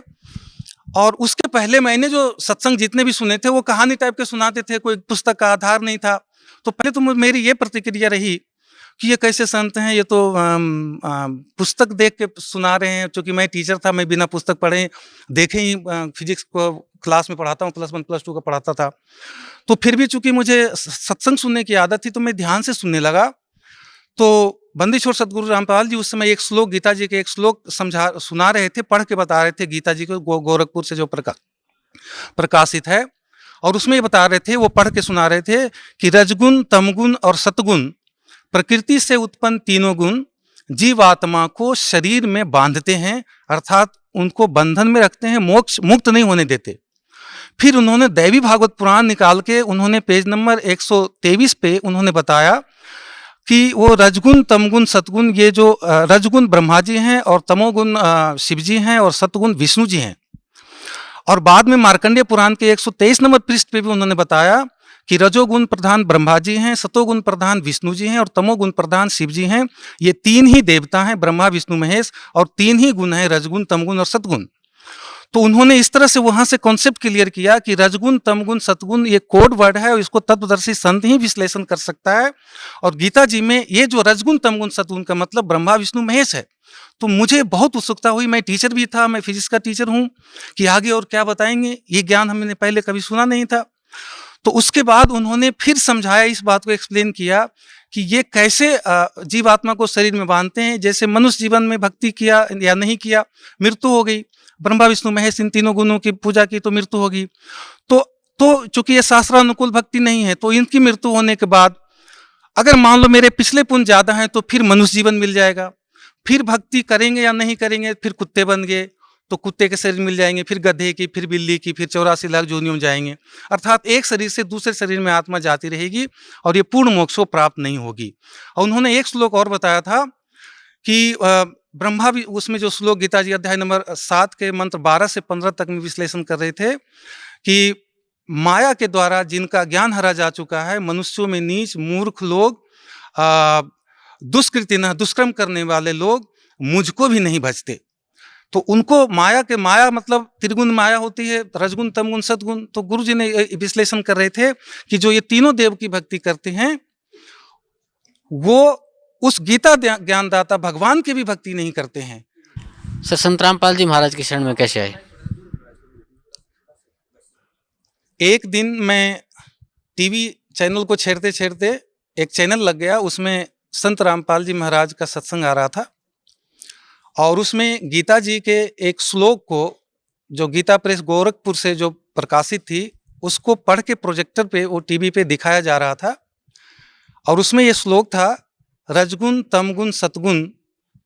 और उसके पहले मैंने जो सत्संग जितने भी सुने थे वो कहानी टाइप के सुनाते थे, कोई पुस्तक का आधार नहीं था। तो पहले तो मेरी ये प्रतिक्रिया रही कि ये कैसे संत हैं, ये तो पुस्तक देख के सुना रहे हैं। क्योंकि मैं टीचर था, मैं बिना पुस्तक पढ़े देखे ही फिजिक्स को क्लास में पढ़ाता हूँ, +1 +2 का पढ़ाता था। तो फिर भी चूंकि मुझे सत्संग सुनने की आदत थी तो मैं ध्यान से सुनने लगा। तो बंदी छोड़ सतगुरु रामपाल जी उस समय एक श्लोक, गीता जी के एक श्लोक सुना रहे थे, पढ़ के बता रहे थे गीता जी को, गोरखपुर से जो प्रकाशित है। और उसमें ये बता रहे थे, वो पढ़ के सुना रहे थे कि रजगुण, तमगुण और सतगुण प्रकृति से उत्पन्न तीनों गुण जीवात्मा को शरीर में बांधते हैं, अर्थात उनको बंधन में रखते हैं, मोक्ष मुक्त नहीं होने देते। फिर उन्होंने दैवी भागवत पुराण निकाल के उन्होंने पेज नंबर 123 पे उन्होंने बताया कि वो रजगुण, तमगुण, सतगुण, ये जो रजगुण ब्रह्मा जी हैं और तमोगुण शिव जी हैं और सतगुण विष्णु जी हैं। और बाद में मार्कंडेय पुराण के 123 नंबर पृष्ठ पे भी उन्होंने बताया कि रजोगुण प्रधान ब्रह्मा जी हैं, सतोगुण प्रधान विष्णु जी हैं और तमोगुण प्रधान शिव जी हैं। ये 3 ही देवता हैं, ब्रह्मा विष्णु महेश, और 3 ही गुण हैं, रजगुण, तमगुण और सतगुण। तो उन्होंने इस तरह से वहां से कॉन्सेप्ट क्लियर किया कि रजगुण, तमगुण, सतगुण ये कोड वर्ड है और इसको तत्वदर्शी संत ही विश्लेषण कर सकता है। और गीता जी में ये जो रजगुण, तमगुण, सतगुण का मतलब ब्रह्मा विष्णु महेश है। तो मुझे बहुत उत्सुकता हुई, मैं टीचर भी था, मैं फिजिक्स का टीचर हूँ, कि आगे और क्या बताएंगे, ये ज्ञान हमने पहले कभी सुना नहीं था। तो उसके बाद उन्होंने फिर समझाया, इस बात को एक्सप्लेन किया कि ये कैसे जीवात्मा को शरीर में बांधते हैं। जैसे मनुष्य जीवन में भक्ति किया या नहीं किया, मृत्यु हो गई, ब्रह्मा विष्णु महेश इन तीनों गुणों की पूजा की तो मृत्यु होगी। तो चूंकि ये शास्त्रानुकूल भक्ति नहीं है, तो इनकी मृत्यु होने के बाद अगर मान लो मेरे पिछले पुण्य ज्यादा हैं तो फिर मनुष्य जीवन मिल जाएगा। फिर भक्ति करेंगे या नहीं करेंगे, फिर कुत्ते बन गए तो कुत्ते के शरीर मिल जाएंगे, फिर गधे की, फिर बिल्ली की, फिर 84 लाख योनियों में जाएंगे। अर्थात एक शरीर से दूसरे शरीर में आत्मा जाती रहेगी और ये पूर्ण मोक्ष को प्राप्त नहीं होगी। और उन्होंने एक श्लोक और बताया था कि ब्रह्मा भी, उसमें जो श्लोक गीता जी अध्याय नंबर 7 के मंत्र 12 से 15 तक में विश्लेषण कर रहे थे कि माया के द्वारा जिनका ज्ञान हरा जा चुका है, मनुष्यों में नीच मूर्ख लोग, दुष्कृतिनः दुष्कर्म करने वाले लोग मुझको भी नहीं भजते। तो उनको माया मतलब त्रिगुण माया होती है, रजगुण, तमगुण, सतगुण। तो गुरु जी ने विश्लेषण कर रहे थे कि जो ये तीनों देव की भक्ति करते हैं वो उस गीता ज्ञानदाता भगवान की भी भक्ति नहीं करते हैं। सर, संत रामपाल जी महाराज की शरण में कैसे आए? एक दिन मैं टीवी चैनल को छेड़ते छेड़ते एक चैनल लग गया, उसमें संत रामपाल जी महाराज का सत्संग आ रहा था और उसमें गीता जी के एक श्लोक को, जो गीता प्रेस गोरखपुर से जो प्रकाशित थी, उसको पढ़ के प्रोजेक्टर पे, वो टीवी पे दिखाया जा रहा था। और उसमें ये श्लोक था, रजगुण, तमगुण, सतगुण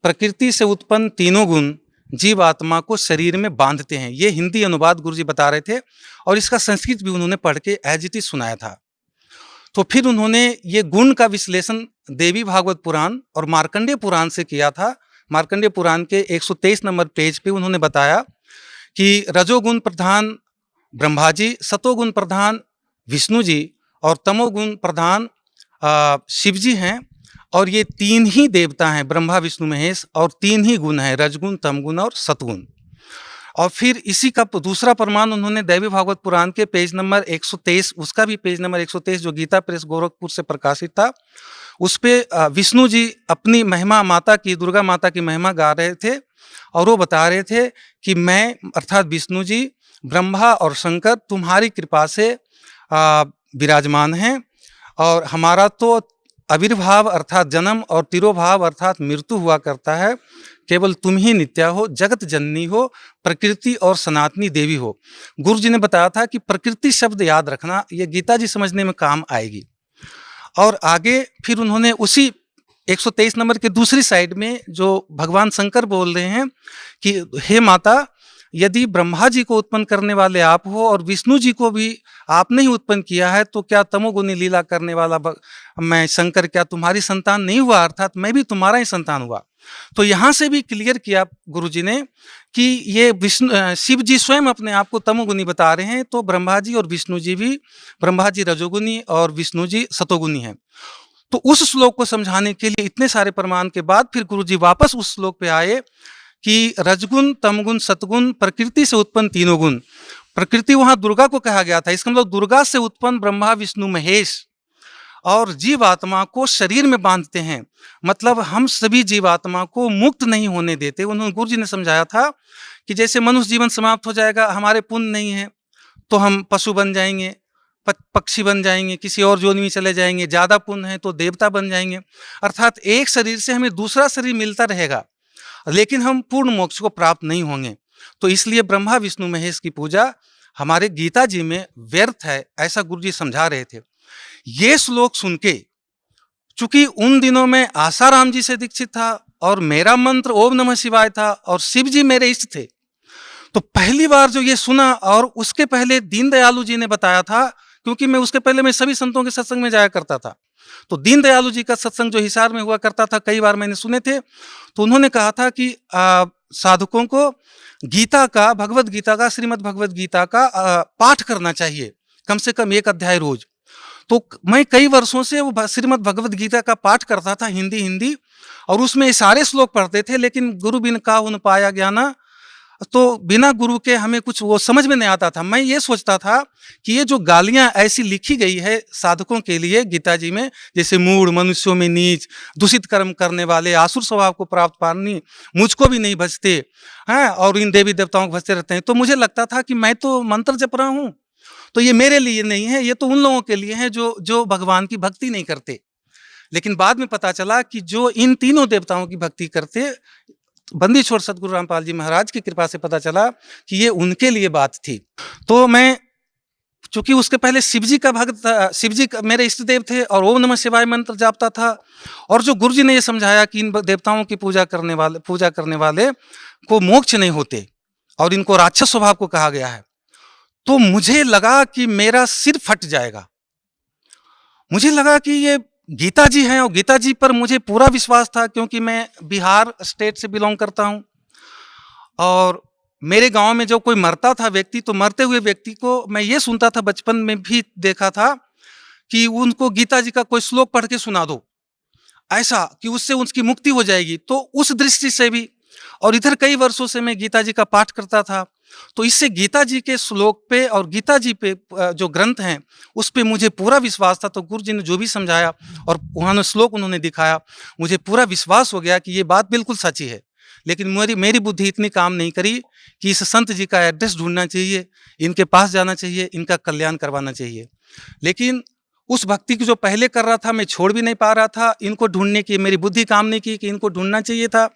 प्रकृति से उत्पन्न तीनों गुण जीवात्मा को शरीर में बांधते हैं। ये हिंदी अनुवाद गुरुजी बता रहे थे और इसका संस्कृत भी उन्होंने पढ़ के एज इट इज सुनाया था। तो फिर उन्होंने ये गुण का विश्लेषण देवी भागवत पुराण और मार्कंडेय पुराण से किया था। मार्कंडेय पुराण के 123 नंबर पेज पे उन्होंने बताया कि रजोगुण प्रधान ब्रह्मा जी, सतोगुण प्रधान विष्णु जी और तमोगुण प्रधान शिव जी हैं। और ये 3 ही देवता हैं, ब्रह्मा विष्णु महेश, और 3 ही गुण हैं, रजगुण, तमगुण और सतगुण। और फिर इसी का दूसरा प्रमाण उन्होंने दैवी भागवत पुराण के पेज नंबर 123, उसका भी पेज नंबर 123 जो गीता प्रेस गोरखपुर से प्रकाशित था, उस पे विष्णु जी अपनी महिमा, माता की, दुर्गा माता की महिमा गा रहे थे और वो बता रहे थे कि मैं अर्थात विष्णु जी, ब्रह्मा और शंकर तुम्हारी कृपा से विराजमान हैं और हमारा तो आविर्भाव अर्थात जन्म और तिरोभाव अर्थात मृत्यु हुआ करता है, केवल तुम ही नित्या हो, जगत जननी हो, प्रकृति और सनातनी देवी हो। गुरु जी ने बताया था कि प्रकृति शब्द याद रखना, ये गीता जी समझने में काम आएगी। और आगे फिर उन्होंने उसी 123 नंबर के दूसरी साइड में जो भगवान शंकर बोल रहे हैं कि हे माता, यदि ब्रह्मा जी को उत्पन्न करने वाले आप हो और विष्णु जी को भी आपने ही उत्पन्न किया है, तो क्या तमोगुनी लीला करने वाला मैं शंकर क्या तुम्हारी संतान नहीं हुआ, अर्थात मैं भी तुम्हारा ही संतान हुआ। तो यहाँ से भी क्लियर किया गुरु जी ने कि ये शिव जी स्वयं अपने आप को तमोगुनी बता रहे हैं, तो ब्रह्मा जी और विष्णु जी भी, ब्रह्मा जी रजोगुनी और विष्णु जी सतोगुनी हैं। तो उस श्लोक को समझाने के लिए इतने सारे प्रमाण के बाद फिर गुरु जी वापस उस श्लोक पे आए कि रजगुण, तमगुण, सतगुण, प्रकृति से उत्पन्न तीनों गुण। प्रकृति वहां दुर्गा को कहा गया था, इसका मतलब दुर्गा से उत्पन्न ब्रह्मा विष्णु महेश और जीवात्मा को शरीर में बांधते हैं, मतलब हम सभी जीवात्मा को मुक्त नहीं होने देते। उन्होंने गुरु जी ने समझाया था कि जैसे मनुष्य जीवन समाप्त हो जाएगा, हमारे पुण्य नहीं है तो हम पशु बन जाएंगे, पक्षी बन जाएंगे, किसी और योनि में चले जाएंगे, ज्यादा पुण्य है तो देवता बन जाएंगे। अर्थात एक शरीर से हमें दूसरा शरीर मिलता रहेगा, लेकिन हम पूर्ण मोक्ष को प्राप्त नहीं होंगे। तो इसलिए ब्रह्मा विष्णु महेश की पूजा हमारे गीता जी में व्यर्थ है, ऐसा गुरु जी समझा रहे थे। ये श्लोक सुन के, चूंकि उन दिनों में आसाराम जी से दीक्षित था और मेरा मंत्र ओम नमः शिवाय था और शिव जी मेरे इष्ट थे, तो पहली बार जो ये सुना, और उसके पहले दीनदयालु जी ने बताया था, क्योंकि मैं उसके पहले मैं सभी संतों के सत्संग में जाया करता था, तो दीनदयालु जी का सत्संग जो हिसार में हुआ करता था, कई बार मैंने सुने थे, तो उन्होंने कहा था कि साधकों को गीता का, भगवत गीता का, श्रीमद् भगवत गीता का पाठ करना चाहिए, कम से कम 1 अध्याय रोज। तो मैं कई वर्षों से वो श्रीमद् भगवत गीता का पाठ करता था, हिंदी, और उसमें सारे श्लोक पढ़ते थे, लेकिन गुरु बिन काहु न पाया ज्ञाना, तो बिना गुरु के हमें कुछ वो समझ में नहीं आता था। मैं ये सोचता था कि ये जो गालियां ऐसी लिखी गई है साधकों के लिए गीता जी में, जैसे मूढ़, मनुष्यों में नीच, दूषित कर्म करने वाले, आसुर स्वभाव को प्राप्त पानी, मुझको भी नहीं भजते हैं और इन देवी देवताओं को भजते रहते हैं, तो मुझे लगता था कि मैं तो मंत्र जप रहा हूँ, तो ये मेरे लिए नहीं है, ये तो उन लोगों के लिए है जो भगवान की भक्ति नहीं करते। लेकिन बाद में पता चला कि जो इन तीनों देवताओं की भक्ति करते, बंदी छोड़ सदगुरु रामपाल जी महाराज की कृपा से पता चला कि ये उनके लिए बात थी। तो मैं, चूंकि उसके पहले शिव जी का भक्त था, शिव जी मेरे इष्ट देव थे और ओम नमः शिवाय मंत्र जापता था, और जो गुरु जी ने ये समझाया कि इन देवताओं की पूजा करने वाले को मोक्ष नहीं होते और इनको राक्षस स्वभाव को कहा गया है, तो मुझे लगा कि मेरा सिर फट जाएगा। मुझे लगा कि ये गीता जी हैं और गीता जी पर मुझे पूरा विश्वास था, क्योंकि मैं बिहार स्टेट से बिलोंग करता हूं, और मेरे गांव में जो कोई मरता था व्यक्ति, तो मरते हुए व्यक्ति को मैं ये सुनता था, बचपन में भी देखा था कि उनको गीता जी का कोई श्लोक पढ़ के सुना दो, ऐसा कि उससे उसकी मुक्ति हो जाएगी। तो उस दृष्टि से भी, और इधर कई वर्षों से मैं गीता जी का पाठ करता था, तो इससे गीता जी के श्लोक पे और गीता जी पे जो ग्रंथ हैं उस पे मुझे पूरा विश्वास था। तो गुरु जी ने जो भी समझाया और उन्होंने श्लोक उन्होंने दिखाया, मुझे पूरा विश्वास हो गया कि ये बात बिल्कुल सच्ची है। लेकिन मेरी बुद्धि इतनी काम नहीं करी कि इस संत जी का एड्रेस ढूंढना चाहिए, इनके पास जाना चाहिए, इनका कल्याण करवाना चाहिए। लेकिन उस भक्ति की जो पहले कर रहा था मैं छोड़ भी नहीं पा रहा था, इनको ढूंढने की मेरी बुद्धि काम नहीं की कि इनको ढूंढना चाहिए था।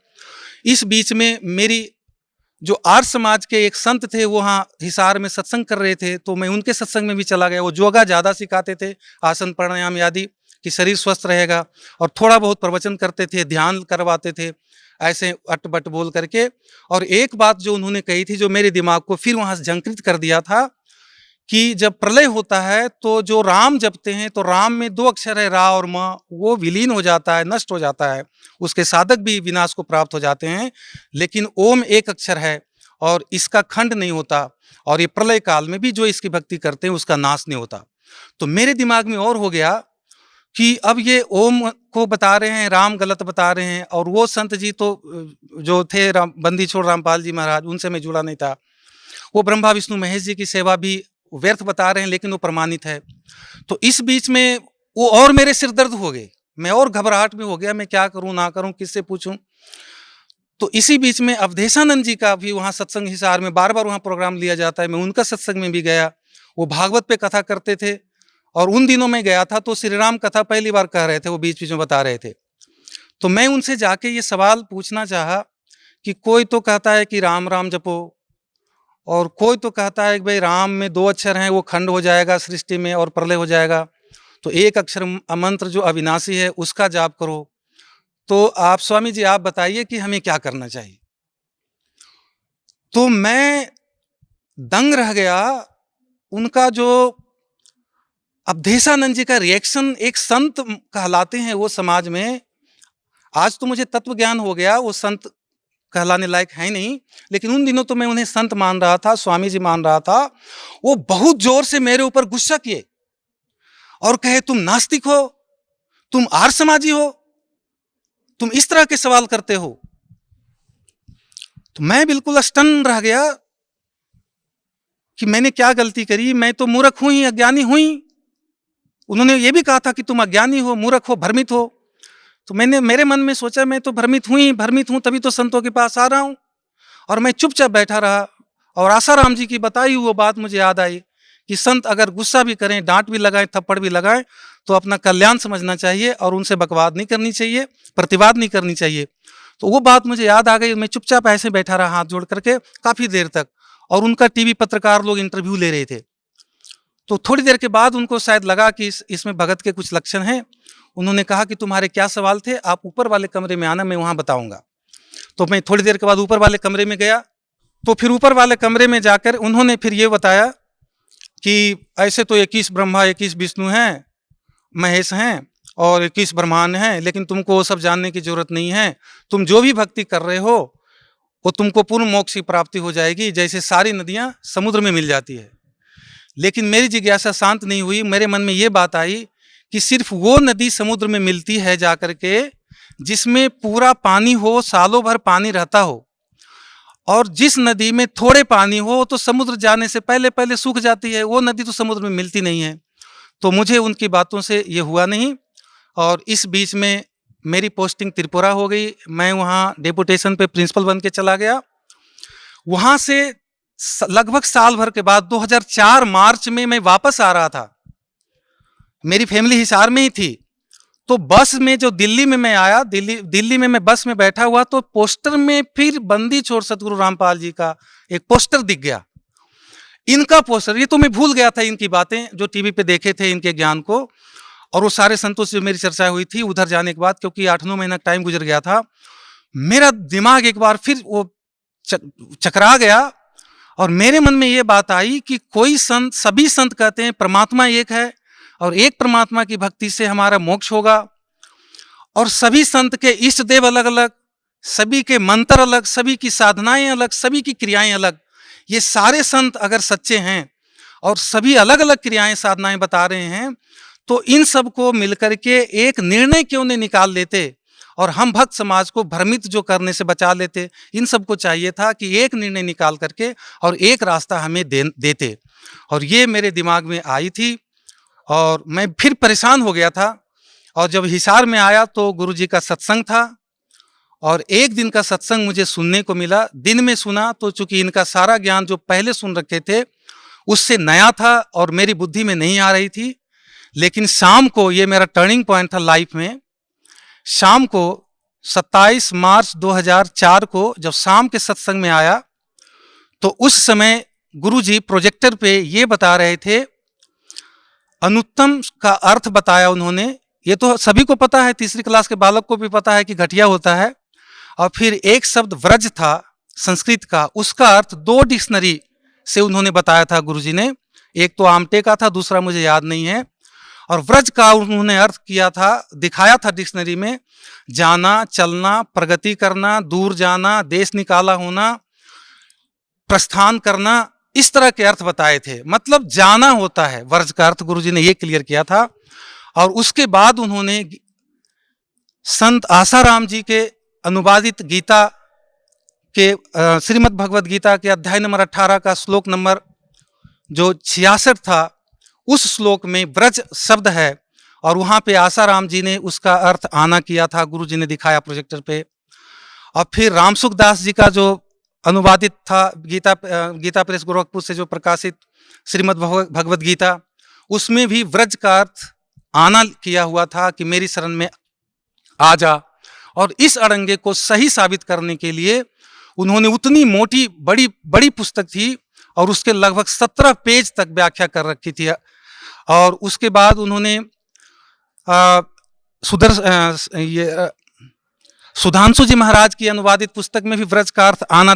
इस बीच में मेरी जो आर्य समाज के एक संत थे, वो वहाँ हिसार में सत्संग कर रहे थे, तो मैं उनके सत्संग में भी चला गया। वो योगा ज़्यादा सिखाते थे, आसन प्राणायाम आदि, कि शरीर स्वस्थ रहेगा, और थोड़ा बहुत प्रवचन करते थे, ध्यान करवाते थे, ऐसे अटबट बोल करके। और एक बात जो उन्होंने कही थी, जो मेरे दिमाग को फिर वहाँ से झंकृत कर दिया था, कि जब प्रलय होता है तो जो राम जपते हैं, तो राम में 2 अक्षर है, रा और म, वो विलीन हो जाता है, नष्ट हो जाता है, उसके साधक भी विनाश को प्राप्त हो जाते हैं। लेकिन ओम 1 अक्षर है और इसका खंड नहीं होता, और ये प्रलय काल में भी जो इसकी भक्ति करते हैं उसका नाश नहीं होता। तो मेरे दिमाग में और हो गया कि अब ये ओम को बता रहे हैं, राम गलत बता रहे हैं, और वो संत जी तो जो थे बंदी छोड़ रामपाल जी महाराज, उनसे मैं जुड़ा नहीं था। वो ब्रह्मा विष्णु महेश जी की सेवा भी व्यर्थ बता रहे हैं, लेकिन वो प्रमाणित है। तो इस बीच में वो और मेरे सिर दर्द हो गए, मैं और घबराहट में हो गया, मैं क्या करूं ना करूं, किससे पूछूं। तो इसी बीच में अवधेशानंद जी का भी वहाँ सत्संग हिसार में बार बार वहाँ प्रोग्राम लिया जाता है, मैं उनका सत्संग में भी गया। वो भागवत पे कथा करते थे, और उन दिनों में गया था तो श्री राम कथा पहली बार कह रहे थे, वो बीच बीच में बता रहे थे। तो मैं उनसे जाके ये सवाल पूछना चाहा कि कोई तो कहता है कि राम राम जपो, और कोई तो कहता है कि भाई राम में 2 अक्षर हैं, वो खंड हो जाएगा सृष्टि में और प्रलय हो जाएगा, तो 1 अक्षर मंत्र जो अविनाशी है उसका जाप करो। तो आप स्वामी जी आप बताइए कि हमें क्या करना चाहिए। तो मैं दंग रह गया। उनका जो अवधेशानंद जी का रिएक्शन, एक संत कहलाते हैं वो समाज में, आज तो मुझे तत्व ज्ञान हो गया, वो संत कहलाने लायक है नहीं, लेकिन उन दिनों तो मैं उन्हें संत मान रहा था, स्वामी जी मान रहा था। वो बहुत जोर से मेरे ऊपर गुस्सा किए और कहे तुम नास्तिक हो, तुम आर्य समाजी हो, तुम इस तरह के सवाल करते हो। तो मैं बिल्कुल स्टन रह गया कि मैंने क्या गलती करी, मैं तो मूर्ख हूं ही, अज्ञानी हूं ही। उन्होंने ये भी कहा था कि तुम अज्ञानी हो, मूर्ख हो, भ्रमित हो। तो मैंने मेरे मन में सोचा मैं तो भ्रमित हूं, तभी तो संतों के पास आ रहा हूं। और मैं चुपचाप बैठा रहा। और आसाराम जी की बताई हुई वो बात मुझे याद आई कि संत अगर गुस्सा भी करें, डांट भी लगाएं, थप्पड़ भी लगाएं, तो अपना कल्याण समझना चाहिए और उनसे बकवाद नहीं करनी चाहिए, प्रतिवाद नहीं करनी चाहिए। तो वो बात मुझे याद आ गई। मैं चुपचाप ऐसे बैठा रहा हाथ जोड़ करके काफ़ी देर तक। और उनका टीवी पत्रकार लोग इंटरव्यू ले रहे थे। तो थोड़ी देर के बाद उनको शायद लगा कि इसमें भगत के कुछ लक्षण हैं। उन्होंने कहा कि तुम्हारे क्या सवाल थे, आप ऊपर वाले कमरे में आना, मैं वहाँ बताऊँगा। तो मैं थोड़ी देर के बाद ऊपर वाले कमरे में गया। तो फिर ऊपर वाले कमरे में जाकर उन्होंने फिर ये बताया कि ऐसे तो 21 ब्रह्मा, 21 विष्णु हैं, महेश हैं और 21 ब्रह्मांड हैं, लेकिन तुमको वो सब जानने की जरूरत नहीं है। तुम जो भी भक्ति कर रहे हो वो तुमको पूर्ण मोक्ष की प्राप्ति हो जाएगी, जैसे सारी नदियाँ समुद्र में मिल जाती है। लेकिन मेरी जिज्ञासा शांत नहीं हुई। मेरे मन में ये बात आई कि सिर्फ वो नदी समुद्र में मिलती है जाकर के जिसमें पूरा पानी हो, सालों भर पानी रहता हो, और जिस नदी में थोड़े पानी हो तो समुद्र जाने से पहले पहले सूख जाती है। वो नदी तो समुद्र में मिलती नहीं है। तो मुझे उनकी बातों से ये हुआ नहीं। और इस बीच में मेरी पोस्टिंग त्रिपुरा हो गई। मैं वहाँ डेपुटेशन पे प्रिंसिपल बन के चला गया। वहाँ से लगभग साल भर के बाद 2004 मार्च में मैं वापस आ रहा था। मेरी फैमिली हिसार में ही थी। तो बस में जो दिल्ली में मैं आया, दिल्ली में मैं बस में बैठा हुआ, तो पोस्टर में फिर बंदी छोड़ सतगुरु रामपाल जी का एक पोस्टर दिख गया। इनका पोस्टर, ये तो मैं भूल गया था इनकी बातें जो टीवी पे देखे थे, इनके ज्ञान को। और वो सारे संतों से मेरी चर्चा हुई थी उधर जाने के बाद, क्योंकि 8-9 महीना टाइम गुजर गया था। मेरा दिमाग एक बार फिर वो चकरा गया और मेरे मन में ये बात आई कि कोई संत, सभी संत कहते हैं परमात्मा एक है और एक परमात्मा की भक्ति से हमारा मोक्ष होगा, और सभी संत के इष्ट देव अलग अलग, सभी के मंत्र अलग, सभी की साधनाएं अलग, सभी की क्रियाएं अलग। ये सारे संत अगर सच्चे हैं और सभी अलग अलग क्रियाएं साधनाएं बता रहे हैं, तो इन सब को मिलकर के एक निर्णय क्यों नहीं निकाल लेते और हम भक्त समाज को भ्रमित जो करने से बचा लेते। इन सबको चाहिए था कि एक निर्णय निकाल करके और एक रास्ता हमें देते। और ये मेरे दिमाग में आई थी और मैं फिर परेशान हो गया था। और जब हिसार में आया तो गुरुजी का सत्संग था और एक दिन का सत्संग मुझे सुनने को मिला। दिन में सुना तो चूंकि इनका सारा ज्ञान जो पहले सुन रखे थे उससे नया था और मेरी बुद्धि में नहीं आ रही थी। लेकिन शाम को, ये मेरा टर्निंग पॉइंट था लाइफ में, शाम को 27 मार्च 2004 को जब शाम के सत्संग में आया तो उस समय गुरुजी प्रोजेक्टर पे ये बता रहे थे, अनुत्तम का अर्थ बताया उन्होंने। ये तो सभी को पता है, तीसरी क्लास के बालक को भी पता है कि घटिया होता है। और फिर एक शब्द व्रज था संस्कृत का, उसका अर्थ 2 डिक्शनरी से उन्होंने बताया था गुरुजी ने। एक तो आमटे का था, दूसरा मुझे याद नहीं है। और व्रज का उन्होंने अर्थ किया था, दिखाया था डिक्शनरी में, जाना, चलना, प्रगति करना, दूर जाना, देश निकाला होना, प्रस्थान करना, इस तरह के अर्थ बताए थे। मतलब जाना होता है व्रज का अर्थ, गुरुजी ने ये क्लियर किया था। और उसके बाद उन्होंने संत आसाराम जी के अनुवादित गीता के श्रीमद् भगवद गीता के अध्याय नंबर 18 का श्लोक नंबर जो 66 था, उस श्लोक में व्रज शब्द है और वहाँ पे आसाराम जी ने उसका अर्थ आना किया था, गुरुजी ने दिखाया प्रोजेक्टर पे। और फिर रामसुख दास जी का जो अनुवादित था गीता प्रेस गोरखपुर से जो प्रकाशित श्रीमद् भगवद गीता, उसमें भी व्रज का अर्थ आना किया हुआ था कि मेरी शरण में आ जा। और इस अड़ंगे को सही साबित करने के लिए उन्होंने उतनी मोटी बड़ी पुस्तक थी और उसके लगभग 17 पेज तक व्याख्या कर रखी थी। और उसके बाद उन्होंने सुधांशु जी महाराज की अनुवादित पुस्तक में भी व्रज का अर्थ आना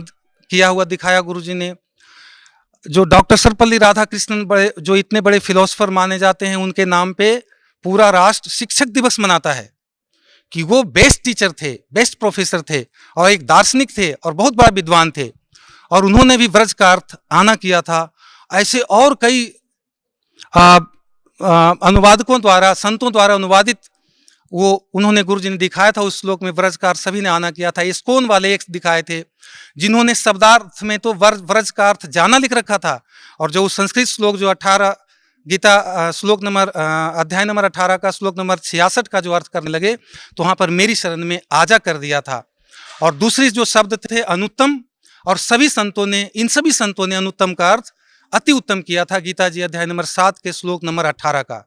किया हुआ दिखाया गुरुजी ने। जो डॉक्टर सर्वपल्ली राधाकृष्णन बड़े, जो इतने बड़े फिलोसोफर माने जाते हैं, उनके नाम पे पूरा राष्ट्र शिक्षक दिवस मनाता है कि वो बेस्ट टीचर थे, बेस्ट प्रोफेसर थे और एक दार्शनिक थे और बहुत बड़ा विद्वान थे, और उन्होंने भी व्रज का अर्थ आना किया था। ऐसे और कई अनुवादकों द्वारा, संतों द्वारा अनुवादित वो उन्होंने गुरुजी ने दिखाया था। उस श्लोक में व्रज का अर्थ सभी ने आना किया था। इस्कोन वाले एक दिखाए थे जिन्होंने शब्दार्थ में तो व्रज का अर्थ जाना लिख रखा था, और जो संस्कृत श्लोक जो 18 गीता श्लोक नंबर अध्याय नंबर 18 का श्लोक नंबर 66 का जो अर्थ करने लगे तो वहाँ पर मेरी शरण में आजा कर दिया था। और दूसरी जो शब्द थे अनुत्तम, और सभी संतों ने, इन सभी संतों ने अनुत्तम का अर्थ अति उत्तम किया था गीता जी अध्याय नंबर 7 के श्लोक नंबर 18 का।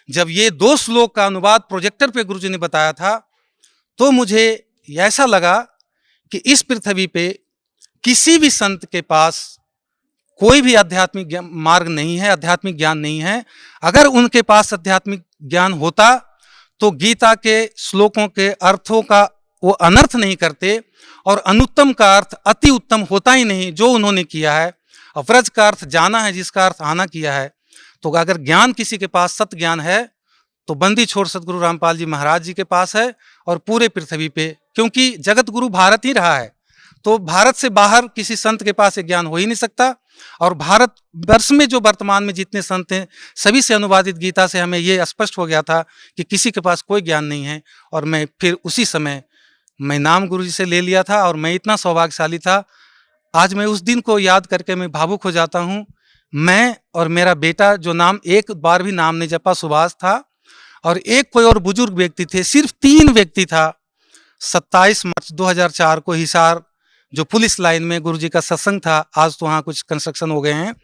जब ये 2 श्लोक का अनुवाद प्रोजेक्टर पे गुरुजी ने बताया था तो मुझे ऐसा लगा कि इस पृथ्वी पे किसी भी संत के पास कोई भी आध्यात्मिक मार्ग नहीं है, आध्यात्मिक ज्ञान नहीं है। अगर उनके पास आध्यात्मिक ज्ञान होता तो गीता के श्लोकों के अर्थों का वो अनर्थ नहीं करते, और अनुत्तम का अर्थ अति उत्तम होता ही नहीं जो उन्होंने किया है। और व्रज का अर्थ जाना है, जिसका अर्थ आना किया है। तो अगर ज्ञान किसी के पास सत्य ज्ञान है तो बंदी छोड़ सतगुरु रामपाल जी महाराज जी के पास है, और पूरे पृथ्वी पे, क्योंकि जगत गुरु भारत ही रहा है, तो भारत से बाहर किसी संत के पास ये ज्ञान हो ही नहीं सकता। और भारत वर्ष में जो वर्तमान में जितने संत हैं सभी से अनुवादित गीता से हमें ये स्पष्ट हो गया था कि किसी के पास कोई ज्ञान नहीं है। और मैं फिर उसी समय मैं नाम गुरु जी से ले लिया था, और मैं इतना सौभाग्यशाली था। आज मैं उस दिन को याद करके मैं भावुक हो जाता हूँ। मैं और मेरा बेटा, जो नाम एक बार भी नाम नहीं जपा, सुभाष था, और एक कोई और बुजुर्ग व्यक्ति थे, सिर्फ 3 व्यक्ति था। 27 मार्च 2004 को हिसार जो पुलिस लाइन में गुरुजी का सत्संग था, आज तो वहाँ कुछ कंस्ट्रक्शन हो गए हैं,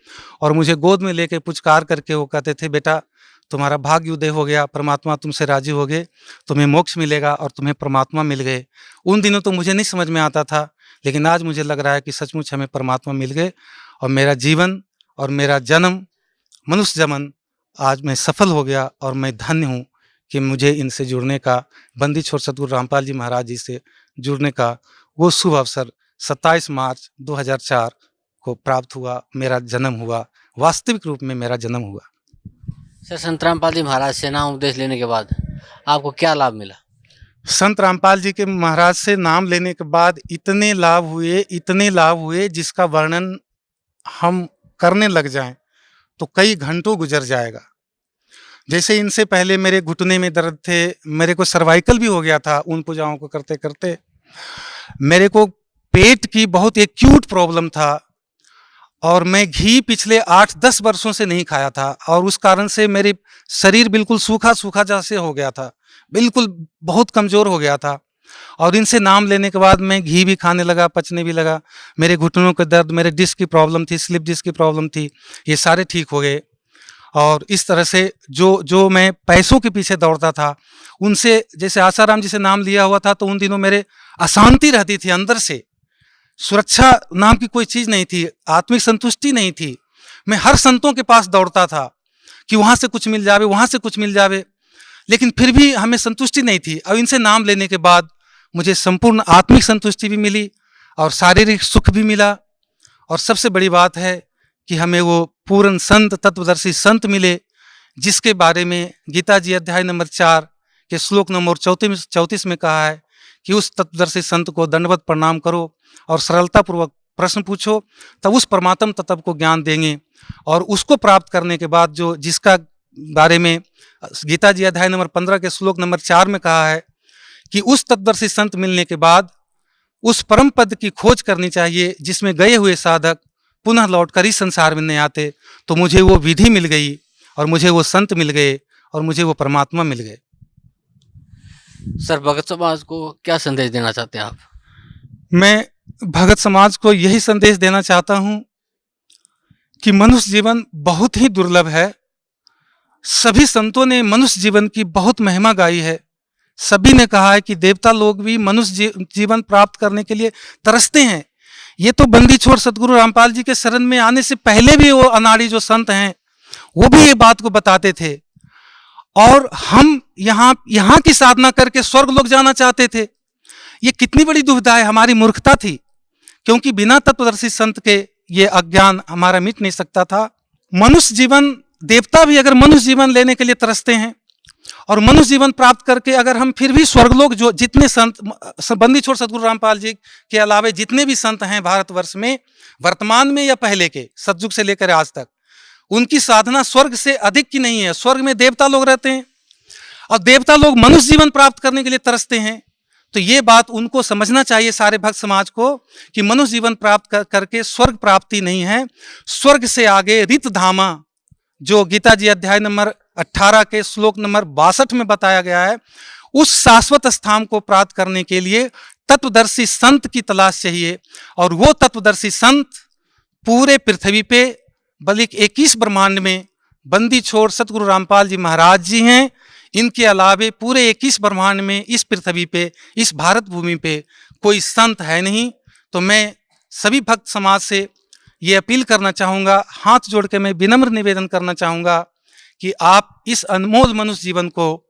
और मुझे गोद में लेके पुचकार करके वो कहते थे, बेटा तुम्हारा भाग्य उदय हो गया, परमात्मा तुमसे राजी हो गए, तुम्हें मोक्ष मिलेगा और तुम्हें परमात्मा मिल गए। उन दिनों तो मुझे नहीं समझ में आता था, लेकिन आज मुझे लग रहा है कि सचमुच हमें परमात्मा मिल गए, और मेरा जीवन और मेरा जन्म, मनुष्य जन्म आज मैं सफल हो गया, और मैं धन्य हूँ कि मुझे इनसे जुड़ने का, बंदी छोड़ सतगुरु रामपाल जी महाराज जी से जुड़ने का वो शुभ अवसर 27 मार्च 2004 को प्राप्त हुआ। मेरा जन्म हुआ, वास्तविक रूप में मेरा जन्म हुआ। सर, संत रामपाल जी महाराज से नाम उपदेश लेने के बाद आपको क्या लाभ मिला? संत रामपाल जी के महाराज से नाम लेने के बाद इतने लाभ हुए जिसका वर्णन हम करने लग जाएं तो कई घंटों गुजर जाएगा। जैसे इनसे पहले मेरे घुटने में दर्द थे, मेरे को सर्वाइकल भी हो गया था उन पूजाओं को करते करते। मेरे को पेट की बहुत एक्यूट प्रॉब्लम था, और मैं घी पिछले 8-10 वर्षों से नहीं खाया था, और उस कारण से मेरे शरीर बिल्कुल सूखा सूखा जैसे हो गया था, बिल्कुल बहुत कमज़ोर हो गया था। और इनसे नाम लेने के बाद मैं घी भी खाने लगा, पचने भी लगा। मेरे घुटनों के दर्द, मेरे डिस्क की प्रॉब्लम थी, स्लिप डिस्क की प्रॉब्लम थी, ये सारे ठीक हो गए। और इस तरह से जो मैं पैसों के पीछे दौड़ता था, उनसे, जैसे आसाराम जी से नाम लिया हुआ था, तो उन दिनों मेरे अशांति रहती थी अंदर से। सुरक्षा नाम की कोई चीज़ नहीं थी, आत्मिक संतुष्टि नहीं थी। मैं हर संतों के पास दौड़ता था कि वहाँ से कुछ मिल जावे, वहाँ से कुछ मिल जावे, लेकिन फिर भी हमें संतुष्टि नहीं थी। अब इनसे नाम लेने के बाद मुझे संपूर्ण आत्मिक संतुष्टि भी मिली और शारीरिक सुख भी मिला। और सबसे बड़ी बात है कि हमें वो पूर्ण संत, तत्वदर्शी संत मिले, जिसके बारे में गीता जी अध्याय नंबर 4 के श्लोक नंबर 34 में कहा है कि उस तत्वदर्शी संत को दंडवत प्रणाम करो और सरलतापूर्वक प्रश्न पूछो, तब उस परमात्म तत्व को ज्ञान देंगे। और उसको प्राप्त करने के बाद जो जिसका बारे में गीता जी अध्याय नंबर 15 के श्लोक नंबर 4 में कहा है कि उस तत्वदर्शी संत मिलने के बाद उस परम पद की खोज करनी चाहिए, जिसमें गए हुए साधक पुनः लौटकर इस संसार में नहीं आते। तो मुझे वो विधि मिल गई, और मुझे वो संत मिल गए, और मुझे वो परमात्मा मिल गए। सर, भगत समाज को क्या संदेश देना चाहते हैं आप? मैं भगत समाज को यही संदेश देना चाहता हूँ कि मनुष्य जीवन बहुत ही दुर्लभ है। सभी संतों ने मनुष्य जीवन की बहुत महिमा गाई है। सभी ने कहा है कि देवता लोग भी मनुष्य जीवन प्राप्त करने के लिए तरसते हैं। ये तो बंदी छोड़ सतगुरु रामपाल जी के शरण में आने से पहले भी वो अनाड़ी जो संत हैं वो भी ये बात को बताते थे। और हम यहाँ की साधना करके स्वर्ग लोग जाना चाहते थे। ये कितनी बड़ी दुविधा है, हमारी मूर्खता थी, क्योंकि बिना तत्वदर्शी संत के ये अज्ञान हमारा मिट नहीं सकता था। मनुष्य जीवन, देवता भी अगर मनुष्य जीवन लेने के लिए तरसते हैं और मनुष्य जीवन प्राप्त करके अगर हम फिर भी स्वर्गलोक, जो जितने संत, बंदी छोड़ सदगुरु रामपाल जी के अलावे जितने भी संत हैं भारतवर्ष में, वर्तमान में या पहले के सतयुग से लेकर आज तक, उनकी साधना स्वर्ग से अधिक की नहीं है। स्वर्ग में देवता लोग रहते हैं और देवता लोग मनुष्य जीवन प्राप्त करने के लिए तरसते हैं। तो ये बात उनको समझना चाहिए, सारे भक्त समाज को, कि मनुष्य जीवन प्राप्त करके स्वर्ग प्राप्ति नहीं है। स्वर्ग से आगे रित धामा, जो गीता जी अध्याय नंबर 18 के श्लोक नंबर 62 में बताया गया है, उस शाश्वत स्थान को प्राप्त करने के लिए तत्वदर्शी संत की तलाश चाहिए। और वो तत्वदर्शी संत पूरे पृथ्वी पे, बल्कि 21 ब्रह्मांड में बंदी छोड़ सतगुरु रामपाल जी महाराज जी हैं। इनके अलावे पूरे 21 ब्रह्मांड में, इस पृथ्वी पे, इस भारत भूमि पे कोई संत है नहीं। तो मैं सभी भक्त समाज से ये अपील करना चाहूँगा, हाथ जोड़ के मैं विनम्र निवेदन करना चाहूँगा कि आप इस अनमोल मनुष्य जीवन को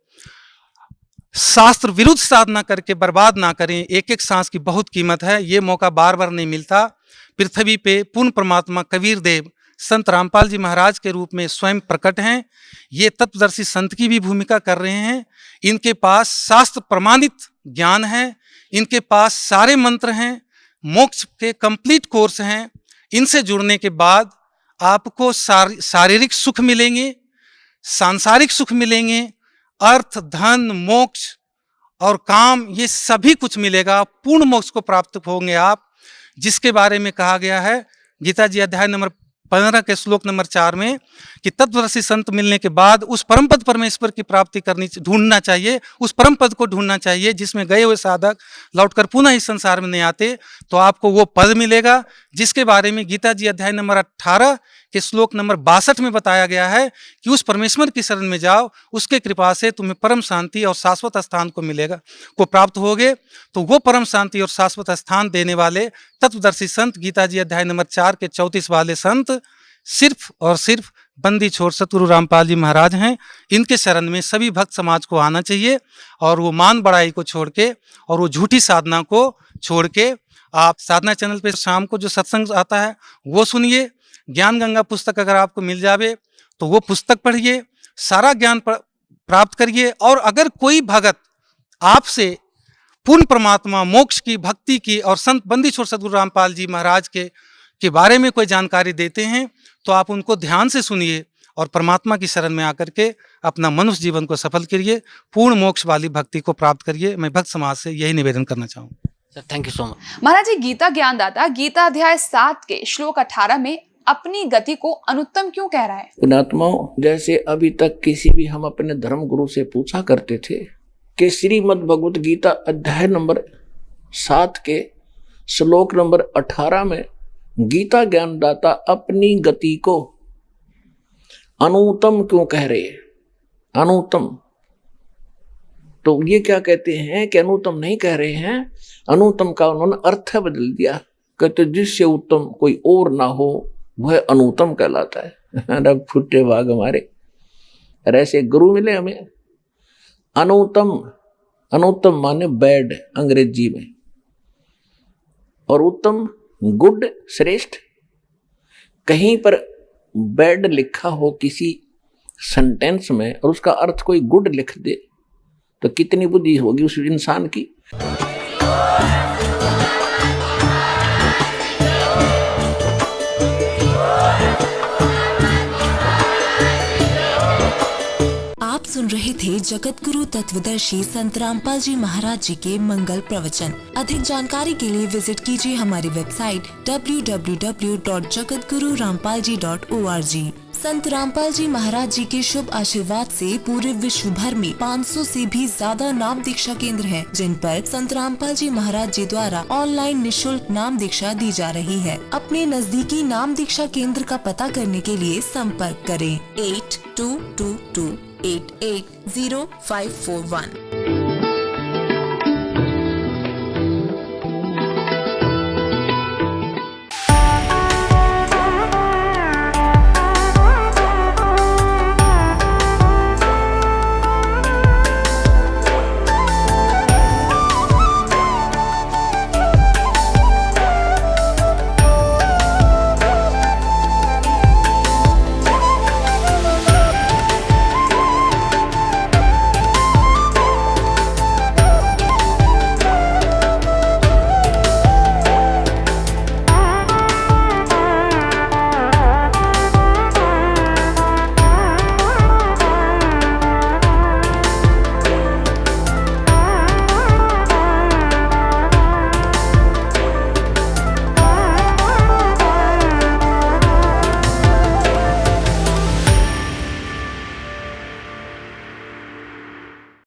शास्त्र विरुद्ध साधना करके बर्बाद ना करें। एक एक सांस की बहुत कीमत है, ये मौका बार बार नहीं मिलता। पृथ्वी पे पूर्ण परमात्मा कबीर देव संत रामपाल जी महाराज के रूप में स्वयं प्रकट हैं। ये तत्वदर्शी संत की भी भूमिका कर रहे हैं। इनके पास शास्त्र प्रमाणित ज्ञान है, इनके पास सारे मंत्र हैं, मोक्ष के कंप्लीट कोर्स हैं। इनसे जुड़ने के बाद आपको शारीरिक सुख मिलेंगे, सांसारिक सुख मिलेंगे, अर्थ, धन, मोक्ष और काम, ये सभी कुछ मिलेगा। पूर्ण मोक्ष को प्राप्त होंगे आप, जिसके बारे में कहा गया है गीता जी अध्याय नंबर 15 के श्लोक नंबर 4 में, कि तत्वदर्शी संत मिलने के बाद उस परम पद परमेश्वर की प्राप्ति ढूंढना चाहिए, उस परम पद को ढूंढना चाहिए जिसमें गए हुए साधक लौटकर पुनः इस संसार में नहीं आते। तो आपको वो पद मिलेगा जिसके बारे में गीता जी अध्याय नंबर 18 के श्लोक नंबर 62 में बताया गया है कि उस परमेश्वर की शरण में जाओ, उसके कृपा से तुम्हें परम शांति और शाश्वत स्थान को मिलेगा, को प्राप्त होगे। तो वो परम शांति और शाश्वत स्थान देने वाले तत्वदर्शी संत गीता जी अध्याय नंबर 4 के 34 वाले संत सिर्फ और सिर्फ बंदी छोड़ सतगुरु रामपाल जी महाराज हैं। इनके शरण में सभी भक्त समाज को आना चाहिए और वो मान बड़ाई को छोड़ के और वो झूठी साधना को छोड़ के, आप साधना चैनल पे शाम को जो सत्संग आता है वो सुनिए। ज्ञान गंगा पुस्तक अगर आपको मिल जावे तो वो पुस्तक पढ़िए, सारा ज्ञान प्राप्त करिए। और अगर कोई भगत आपसे पूर्ण परमात्मा, मोक्ष की, भक्ति की और संत बंदी छोड़ सतगुरु रामपाल जी महाराज के बारे में कोई जानकारी देते हैं तो आप उनको ध्यान से सुनिए और परमात्मा की शरण में आकर के अपना मनुष्य जीवन को सफल करिए, पूर्ण मोक्ष वाली भक्ति को प्राप्त करिए। मैं भक्त समाज से यही निवेदन करना चाहूँगा। Sir thank you so much. Maharaj ji, Gita ज्ञानदाता गीता अध्याय 7 के श्लोक 18 में अपनी गति को अनुत्तम क्यों कह रहा है? पुण्यात्माओं, जैसे अभी तक किसी भी हम अपने धर्म गुरु से पूछा करते थे कि श्रीमद् भगवत गीता अध्याय नंबर 7 के श्लोक नंबर 18 में गीता ज्ञानदाता अपनी गति को अनुत्तम क्यों कह रहे हैं? अनुत्तम, तो ये क्या कहते हैं कि अनुत्तम नहीं कह रहे हैं, अनुत्तम का उन्होंने अर्थ बदल दिया। कहते जिससे उत्तम कोई और ना हो वह अनुत्तम कहलाता है। रब फुटे भाग हमारे, ऐसे गुरु मिले हमें। अनुत्तम, अनुत्तम माने बैड अंग्रेजी में, और उत्तम गुड, श्रेष्ठ। कहीं पर बैड लिखा हो किसी सेंटेंस में और उसका अर्थ कोई गुड लिख दे तो कितनी बुद्धि होगी उस इंसान की। आप सुन रहे थे जगत गुरु तत्वदर्शी संत रामपाल जी महाराज जी के मंगल प्रवचन। अधिक जानकारी के लिए विजिट कीजिए हमारी वेबसाइट www.jagatgururampalji.org। संत रामपाल जी महाराज जी के शुभ आशीर्वाद से पूरे विश्व भर में 500 से भी ज्यादा नाम दीक्षा केंद्र हैं, जिन पर संत रामपाल जी महाराज जी द्वारा ऑनलाइन निशुल्क नाम दीक्षा दी जा रही है। अपने नजदीकी नाम दीक्षा केंद्र का पता करने के लिए संपर्क करें 8222880541।